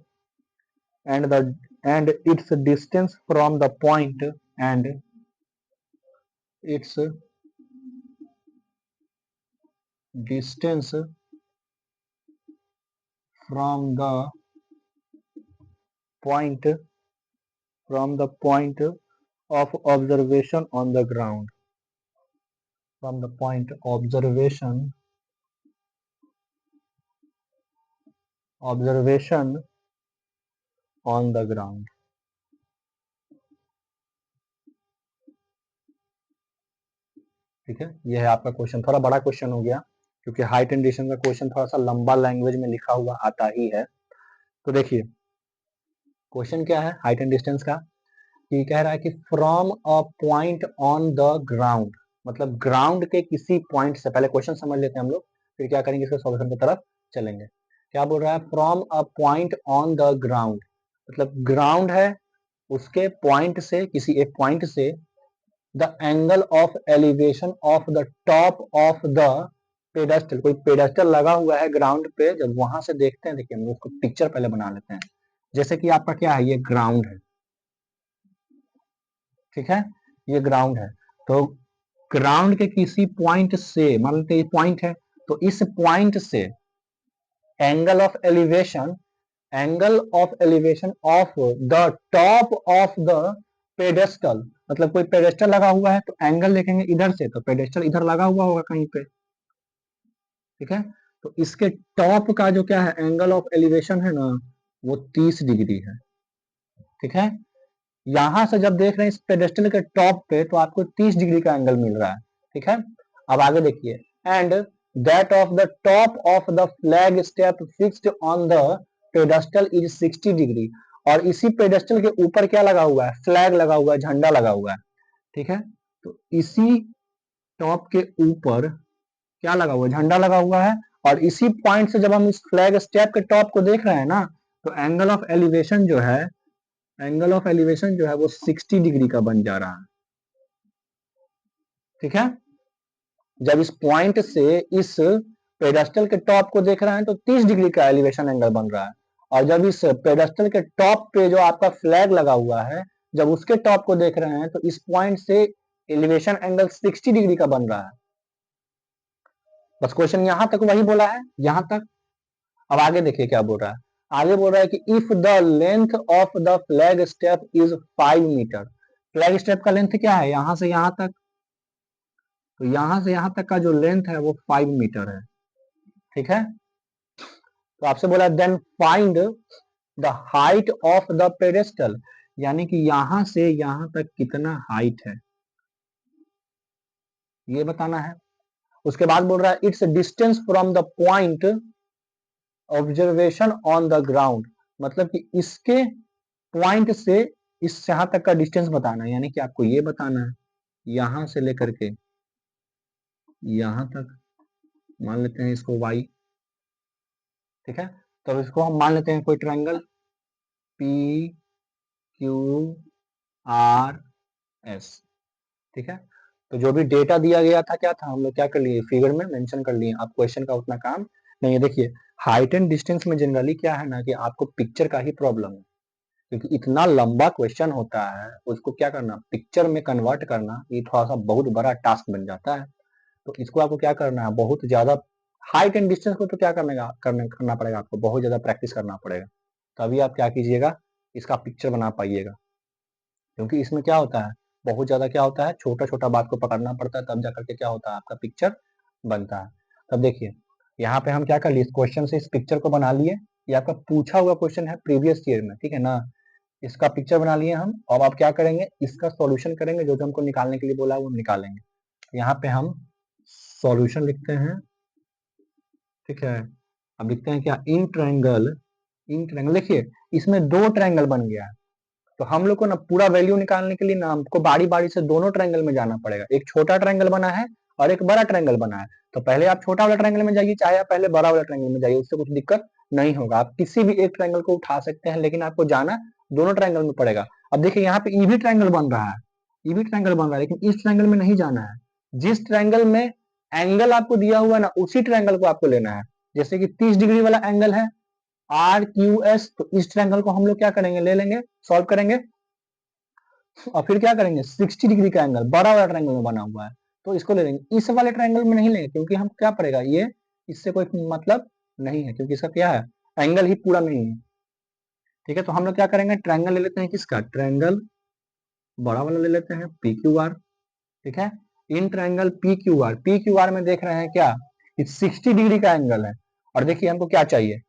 and its distance from the point and its distance from the point of observation on the ground, from the point observation on the ground. ठीक है, यह है आपका question. थोड़ा बड़ा question हो गया क्योंकि हाइट एंड डिस्टेंस का क्वेश्चन थोड़ा सा लंबा लैंग्वेज में लिखा हुआ आता ही है। तो देखिए क्वेश्चन क्या है हाइट एंड डिस्टेंस का, कि कह रहा है कि from a point on the ground, मतलब ग्राउंड के किसी पॉइंट से, पहले क्वेश्चन समझ लेते हैं हम लोग, फिर क्या करेंगे इसके सॉल्यूशन की तरफ चलेंगे। क्या बोल रहा है, from a point on the ground, मतलब ग्राउंड है उसके पॉइंट से, किसी एक पॉइंट से, the angle of elevation of the top of the pedestal, कोई पेडेस्टल लगा हुआ है ग्राउंड पे, जब वहां से देखते हैं, देखिए हम उसको पिक्चर पहले बना लेते हैं। जैसे कि आपका क्या है, ये ग्राउंड है, ठीक है, ये ग्राउंड है। तो ग्राउंड के किसी पॉइंट से, मान लेते हैं ये पॉइंट है, तो इस पॉइंट से angle of elevation of the top of the pedestal, मतलब कोई पेडेस्टल लगा हुआ है तो एंगल देखेंगे इधर से, तो पेडेस्टल इधर लगा हुआ होगा कहीं पे, ठीक है। तो इसके टॉप का जो क्या है एंगल ऑफ एलिवेशन है ना, वो 30 डिग्री है, ठीक है। यहां से जब देख रहे हैं इस पेडेस्टल के टॉप पे तो आपको 30 डिग्री का एंगल मिल रहा है, ठीक है। अब आगे देखिए, and that of the top of the flag step fixed on the pedestal is 60 degree. और इसी पेडेस्टल के ऊपर क्या लगा हुआ है, फ्लैग लगा हुआ है, झंडा लगा हुआ है, ठीक है। तो इसी टॉप के ऊपर क्या लगा हुआ है, झंडा लगा हुआ है। और इसी पॉइंट से जब हम इस फ्लैग स्टेप के टॉप को देख रहे हैं ना, तो एंगल ऑफ एलिवेशन जो है, एंगल ऑफ एलिवेशन जो है वो 60 डिग्री का बन जा रहा है, ठीक है। जब इस पॉइंट से इस पेडेस्टल के टॉप को देख रहे हैं तो 30 डिग्री का एलिवेशन एंगल बन रहा है। और जब इस पेडेस्टल के टॉप पे जो आपका फ्लैग लगा हुआ है, जब उसके टॉप को देख रहे हैं तो इस पॉइंट से एलिवेशन एंगल 60 डिग्री का बन रहा है। बस क्वेश्चन यहां तक वही बोला है, यहां तक। अब आगे देखिए क्या बोल रहा है, आगे बोल रहा है कि if the length of the flag step is 5 metre. Flag step का लेंथ क्या है, यहां से यहां तक, तो यहां से यहां तक का जो लेंथ है वो 5 मीटर है, ठीक है। तो आपसे बोला then find the height of the pedestal, यानी कि यहां से यहां तक कितना हाइट है ये बताना है। उसके बाद बोल रहा है it's distance from the point observation on the ground, मतलब कि इसके पॉइंट से इस यहां तक का डिस्टेंस बताना है, यानी कि आपको ये बताना है यहां से लेकर के यहां तक, मान लेते हैं इसको y, ठीक है। तो इसको हम मान लेते हैं कोई triangle P Q R S, ठीक है। तो जो भी डेटा दिया गया था क्या था, हम लोग क्या कर लिए, फिगर में मेंशन कर लिए। अब क्वेश्चन का उतना काम नहीं है। देखिए हाइट एंड डिस्टेंस में जनरली क्या है ना कि आपको पिक्चर का ही प्रॉब्लम है, क्योंकि इतना लंबा क्वेश्चन होता है, उसको क्या करना, पिक्चर में कन्वर्ट करना, ये थोड़ा सा बहुत बड़ा टास्क बन जाता है। तो इसको आपको क्या करना है, बहुत ज्यादा हाइट एंड डिस्टेंस को तो क्या करना पड़ेगा, आपको बहुत ज्यादा प्रैक्टिस करना पड़ेगा, तभी आप क्या कीजिएगा, इसका पिक्चर बना पाइएगा। क्योंकि इसमें क्या होता है, बहुत ज्यादा क्या होता है, छोटा छोटा बात को पकड़ना पड़ता है, तब जाकर के क्या होता है, आपका पिक्चर बनता है। तब देखिए यहाँ पे हम क्या कर लिए, इस क्वेश्चन से इस पिक्चर को बना लिए। ये आपका पूछा हुआ क्वेश्चन है प्रीवियस ईयर में, ठीक है ना। इसका पिक्चर बना लिए हम। अब आप क्या करेंगे, इसका सॉल्यूशन करेंगे, जो जो हमको निकालने के लिए बोला है वो हम निकालेंगे। यहाँ पे हम सॉल्यूशन लिखते हैं, ठीक है। अब लिखते हैं क्या, इन ट्रायंगल, इन ट्रायंगल देखिए इसमें दो ट्रायंगल बन गया है। तो हम लोग को ना पूरा वैल्यू निकालने के लिए ना हमको बारी बारी से दोनों ट्रायंगल में जाना पड़ेगा। एक छोटा ट्रायंगल बना है और एक बड़ा ट्रायंगल बना है। तो पहले आप छोटा वाला ट्रायंगल में जाइए, चाहे आप पहले बड़ा वाला ट्रायंगल में जाइए, उससे कुछ दिक्कत नहीं होगा। आप किसी भी एक ट्रायंगल को उठा सकते हैं, लेकिन आपको जाना दोनों ट्रायंगल में पड़ेगा। अब देखिए यहाँ पे ईवी ट्रायंगल बन रहा है, ईवी ट्रायंगल बन रहा है, लेकिन इस ट्रायंगल में नहीं जाना है। जिस ट्रायंगल में एंगल आपको दिया हुआ है ना, उसी ट्रायंगल को आपको लेना है। जैसे कि 30 डिग्री वाला एंगल है आर क्यू एस, तो इस ट्रायंगल को हम लोग क्या करेंगे, ले लेंगे, सॉल्व करेंगे। और फिर क्या करेंगे, 60 डिग्री का एंगल बड़ा वाला ट्रायंगल में बना हुआ है, तो इसको ले लेंगे। इस वाले ट्रायंगल में नहीं लेंगे, क्योंकि हम क्या पड़ेगा, ये इससे कोई मतलब नहीं है, क्योंकि इसका क्या है, एंगल ही पूरा नहीं है, ठीक है। तो हम लोग क्या करेंगे, ट्रायंगल ले लेते हैं, किसका, ट्रायंगल बड़ा वाला ले लेते हैं, पी क्यू आर, ठीक है। In triangle P Q R, P Q R में देख रहे हैं क्या, 60 डिग्री का एंगल है। और देखिए हमको क्या चाहिए,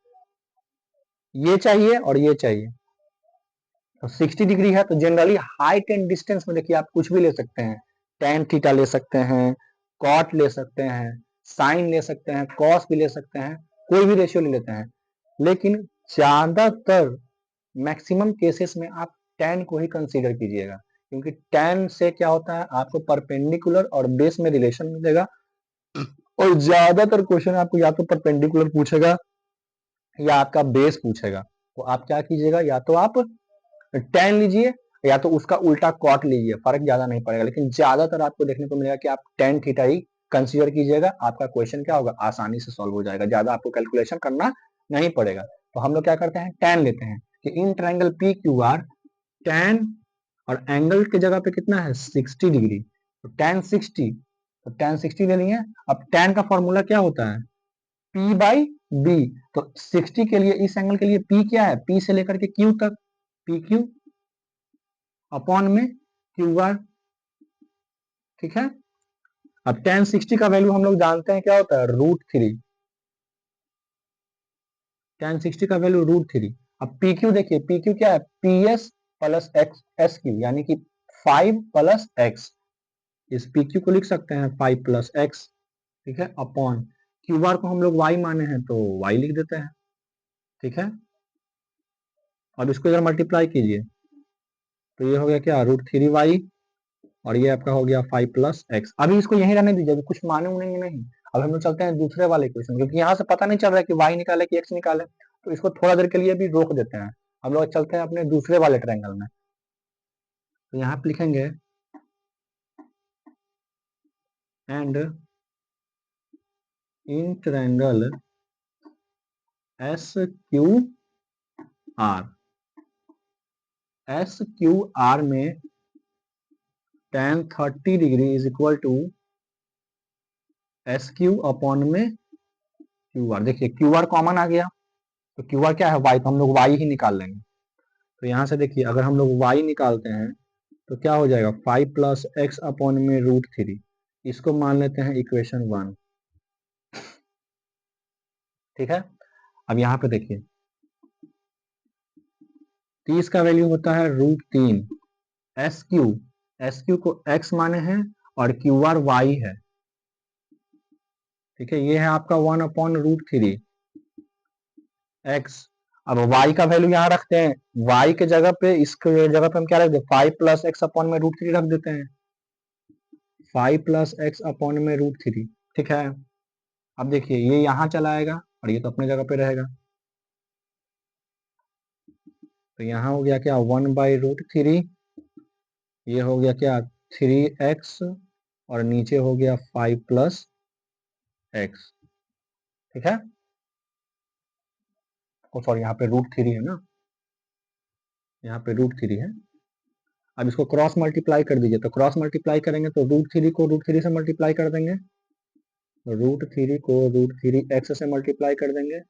ये चाहिए और ये चाहिए। तो 60 डिग्री है, तो जनरली हाइट एंड डिस्टेंस में देखिए आप कुछ भी ले सकते हैं, tan थीटा ले सकते हैं, कॉट ले सकते हैं, साइन ले सकते हैं, कॉस भी ले सकते हैं, कोई भी रेशियो ले लेते हैं। लेकिन ज्यादातर मैक्सिमम केसेस में आप tan को ही कंसीडर कीजिएगा, क्योंकि tan से क्या होता है, आपको परपेंडिकुलर और बेस में रिलेशन मिलेगा। और ज्यादातर क्वेश्चन आपको या तो परपेंडिकुलर पूछेगा या आपका बेस पूछेगा। तो आप क्या कीजिएगा, या तो आप tan लीजिए या तो उसका उल्टा कॉट लीजिए, फर्क ज्यादा नहीं पड़ेगा। लेकिन ज्यादातर आपको देखने को मिलेगा कि आप tan थीटा ही कंसीडर कीजिएगा, आपका क्वेश्चन क्या होगा, आसानी से सॉल्व हो जाएगा, ज्यादा आपको कैलकुलेशन करना नहीं पड़ेगा। तो हम लोग क्या करते हैं, tan लेते हैं कि in triangle P Q R tan, और एंगल की जगह पे कितना है, 60 डिग्री, तो tan 60, तो tan 60 ले लिए। अब tan का फॉर्मूला क्या होता है, P बाई बी। तो 60 के लिए, इस एंगल के लिए P क्या है, P से लेकर के Q तक, पी क्यू अपॉन में क्यू आर, ठीक है। अब tan 60 का वैल्यू हम लोग जानते हैं क्या होता है, √3, tan 60 का वैल्यू √3। अब पी क्यू देखिए, पी क्यू क्या है, P S plus x S Q, यानी कि 5 प्लस एक्स, इस पी क्यू को लिख सकते हैं 5 प्लस एक्स, ठीक है, अपॉन क्यू आर को हम लोग वाई माने हैं तो वाई लिख देते हैं, ठीक है। अब इसको अगर मल्टीप्लाई कीजिए तो ये हो गया क्या, √3y, और ये आपका हो गया 5 प्लस एक्स। अभी इसको यहीं रहने दीजिए, अभी कुछ माने उनेंगे नहीं। अब हम लोग चलते हैं दूसरे वाले क्वेश्चन, क्योंकि यहाँ से पता नहीं चल रहा है कि y निकाले कि x निकाले, तो इसको थोड़ा देर के लिए भी रोक देते हैं। हम लोग चलते हैं अपने दूसरे वाले ट्रायंगल में। तो यहाँ पे लिखेंगे and in triangle S Q R, S Q R में tan 30 degree is equal to S Q upon में क्यू आर। देखिए क्यू आर कॉमन आ गया, तो क्यू आर क्या है, वाई, तो हम लोग वाई ही निकाल लेंगे। तो यहाँ से देखिए अगर हम लोग वाई निकालते हैं तो क्या हो जाएगा, 5 प्लस एक्स अपॉन में √3। इसको मान लेते हैं इक्वेशन 1, ठीक है। अब यहाँ पे देखिए 30 का वैल्यू होता है √3, एस क्यू को एक्स माने हैं और क्यू आर वाई है, ठीक है। ये है आपका 1 अपॉन √3 एक्स। अब y का वैल्यू यहाँ रखते हैं, y के जगह पे, इसके जगह पे हम क्या रख देते हैं, 5 प्लस एक्स अपॉन में √3 रख देते हैं, 5 प्लस एक्स अपॉन में √3, ठीक है। अब देखिए ये यहाँ चला आएगा और ये तो अपने जगह पे रहेगा, तो यहाँ हो गया क्या, 1/√3, ये हो गया क्या 3x, और नीचे हो गया 5 प्लस एक्स, ठीक है। ओ सॉरी, यहाँ पे √3 है ना, यहाँ पे √3 है। अब इसको क्रॉस मल्टीप्लाई कर दीजिए, तो क्रॉस मल्टीप्लाई करेंगे तो √3 को √3 से मल्टीप्लाई कर देंगे, √3 को √3x से मल्टीप्लाई कर देंगे,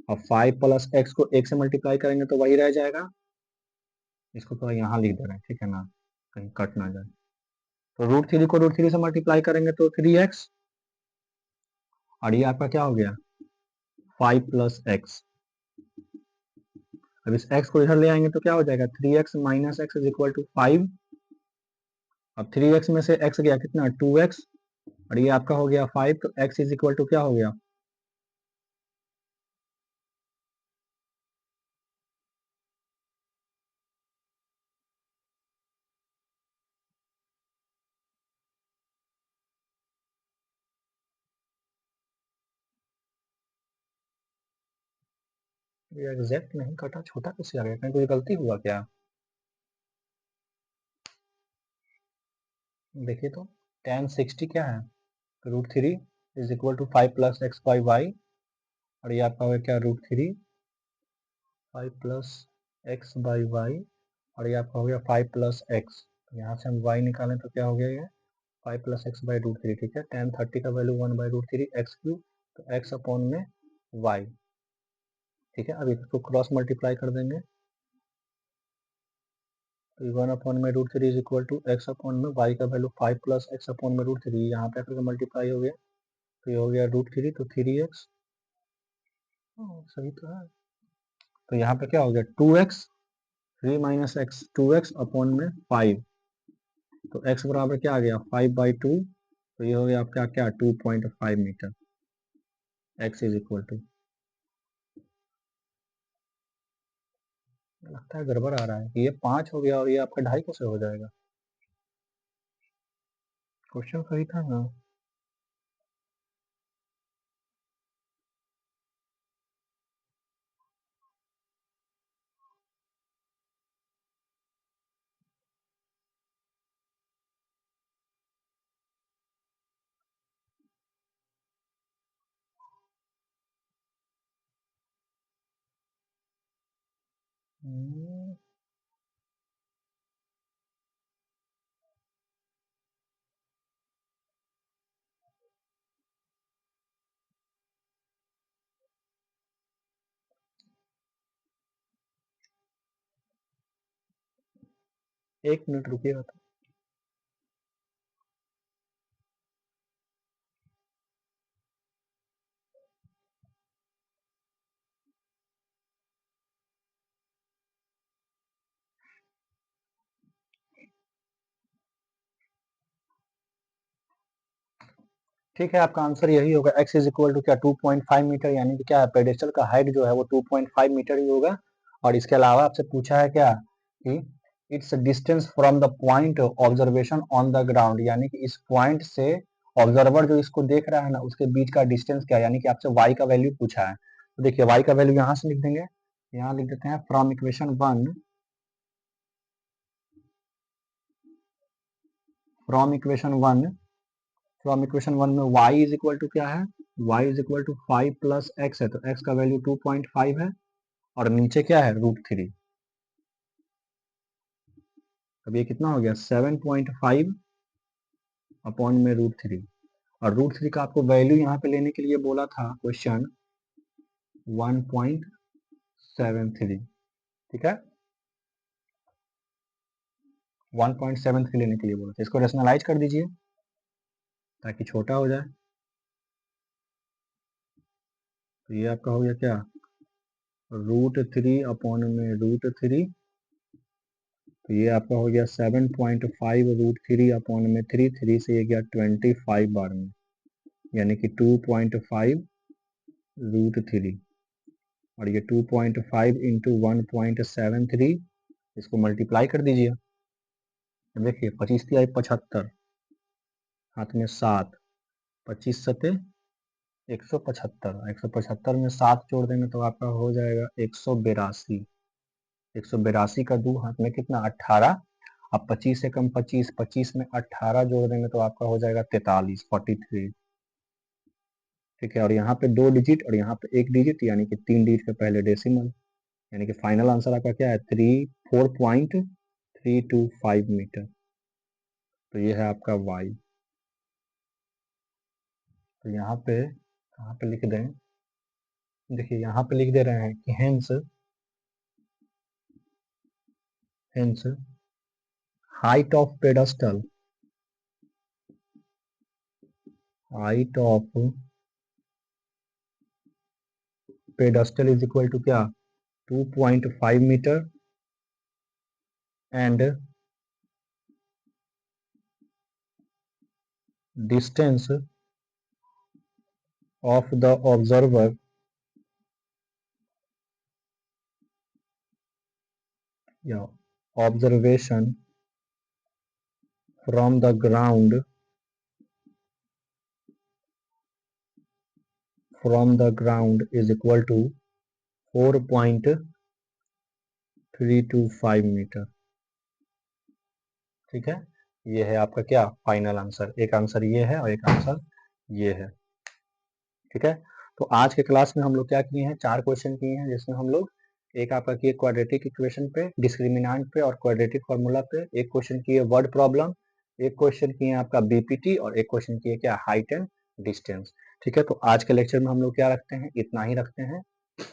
और 5 प्लस एक्स को 1 से मल्टीप्लाई करेंगे तो वही रह जाएगा। इसको थोड़ा यहाँ लिख दे रहे हैं, ठीक है ना, कहीं कट ना जाए। तो √3 को √3 से मल्टीप्लाई करेंगे तो 3x, और ये आपका क्या हो गया 5 प्लस एक्स। अब इस x को इधर ले आएंगे तो क्या हो जाएगा 3x minus X is equal to 5। अब 3x में से x गया कितना 2x, और ये आपका हो गया 5, तो x इज इक्वल टू क्या हो गया, ये एग्जैक्ट नहीं कटा, छोटा कैसे आ गया, कहीं कोई गलती हुआ क्या। देखिए तो tan 60 क्या है, √3 is equal to 5 plus X by Y, और ये आपका होगा क्या √3 5 प्लस एक्स बाई वाई, और ये आपका हो गया 5 प्लस एक्स। यहाँ से हम y निकालें तो क्या हो गया ये 5 प्लस एक्स बाई √3, ठीक है। tan 30 का वैल्यू 1/√3 एक्स क्यूब, तो x अपॉन में y, ठीक है। अब इसको क्रॉस मल्टीप्लाई कर देंगे, तो 1 अपॉन में √3 is equal to X upon में y का वैल्यू 5 प्लस एक्स अपॉन में √3, यहाँ पे आकर मल्टीप्लाई हो गया, तो ये हो गया √3, तो 3x, सही तो है। तो यहाँ पे क्या हो गया 2x, 3 minus x 2x upon में 5, तो x बराबर क्या आ गया 5/2, तो ये हो गया आपका क्या 2.5 metre, x is equal to, लगता है गड़बड़ आ रहा है, ये 5 हो गया और ये आपका 2.5 कैसे हो जाएगा। क्वेश्चन सही था ना। हम्म, 1 मिनट रुकिएगा तो। ठीक है, आपका आंसर यही होगा। x इज इक्वल टू क्या 2.5 मीटर, यानी कि क्या है पेडेस्टल का हाइट जो है वो 2.5 मीटर ही होगा। और इसके अलावा आपसे पूछा है क्या कि it's distance from the point observation on the ground, यानी कि इस पॉइंट से ऑब्जर्वर जो इसको देख रहा है ना उसके बीच का डिस्टेंस क्या है, यानी कि आपसे y का वैल्यू पूछा है। तो देखिए y का वैल्यू यहाँ से लिख देंगे, यहाँ लिख देते हैं from equation one, from equation one, from equation one में y इज इक्वल टू क्या है, y is equal to 5 plus x है, तो x का वैल्यू 2.5 है और नीचे क्या है √3। अब ये कितना हो गया 7.5 अपॉन में √3, और √3 का आपको वैल्यू यहाँ पे लेने के लिए बोला था क्वेश्चन 1.73, ठीक है 1.73 लेने के लिए बोला था। इसको रेशनलाइज कर दीजिए ताकि छोटा हो जाए। तो ये आपका हो गया क्या √3 अपॉन में √3, तो ये आपका हो गया 7.5 √3 अपॉन में 3 से ये गया 25 बार में, यानी कि 2.5 √3, और ये 2.5 इंटू 1.73, इसको मल्टीप्लाई कर दीजिए। देखिए 25 तिहाई 75, हाथ में 7, 25 सते 175, 175 में 7 जोड़ देंगे तो आपका हो जाएगा 182, 182 का 2 हाथ में कितना 18, अब 25 से कम 25, 25 में 18 जोड़ देंगे तो आपका हो जाएगा 43, 43, ठीक है। और यहाँ पे 2 डिजिट और यहाँ पे 1 डिजिट, यानी कि 3 डिजिट के पहले डेसिमल, यानी कि फाइनल आंसर आपका क्या है 4.325 मीटर। तो ये है आपका y। तो यहाँ पे कहाँ पे लिख दें, देखिए यहाँ पे लिख दे रहे हैं कि hence hence height of pedestal, height of pedestal is equal to क्या 2.5 metre and distance of the observer या observation from the ground, from the ground is equal to 4.325 metre, ठीक है। ये है आपका क्या फाइनल आंसर, एक आंसर ये है और एक आंसर ये है, ठीक है। तो आज के क्लास में हम लोग क्या किए हैं, 4 क्वेश्चन किए हैं, जिसमें हम लोग एक आपका किए क्वाड्रेटिक इक्वेशन पे, डिस्क्रिमिनेंट पे और क्वाड्रेटिक फार्मूला पे, एक क्वेश्चन किए वर्ड प्रॉब्लम, एक क्वेश्चन किए आपका बीपीटी और एक क्वेश्चन किए क्या हाइट एंड डिस्टेंस, ठीक है। तो आज के लेक्चर में हम लोग क्या रखते हैं, इतना ही रखते हैं।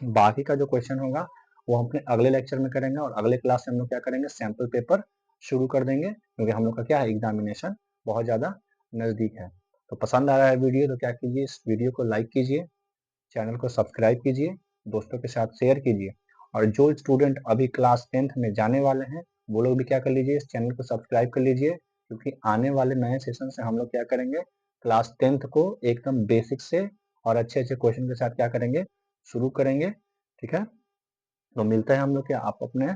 बाकी का जो क्वेश्चन होगा वो हम अपने अगले लेक्चर में करेंगे, और अगले क्लास में हम लोग क्या करेंगे सैंपल पेपर शुरू कर देंगे, क्योंकि हम लोग का क्या है एग्जामिनेशन बहुत ज़्यादा नज़दीक है। तो पसंद आ रहा है वीडियो तो क्या कीजिए, इस वीडियो को लाइक कीजिए, चैनल को सब्सक्राइब कीजिए, दोस्तों के साथ शेयर कीजिए, और जो स्टूडेंट अभी क्लास 10th में जाने वाले हैं वो लोग भी क्या कर लीजिए, इस चैनल को सब्सक्राइब कर लीजिए, क्योंकि आने वाले नए सेशन से हम लोग क्या करेंगे क्लास 10th को एकदम बेसिक से और अच्छे अच्छे क्वेश्चन के साथ क्या करेंगे शुरू करेंगे, ठीक है। तो मिलते हैं हम लोग क्या आप अपने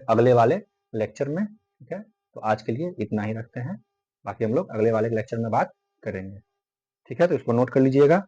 अगले वाले लेक्चर में, ठीक है। तो आज के लिए इतना ही रखते हैं, बाकी हम लोग अगले वाले लेक्चर में बात करेंगे, ठीक है। तो इसको नोट कर लीजिएगा।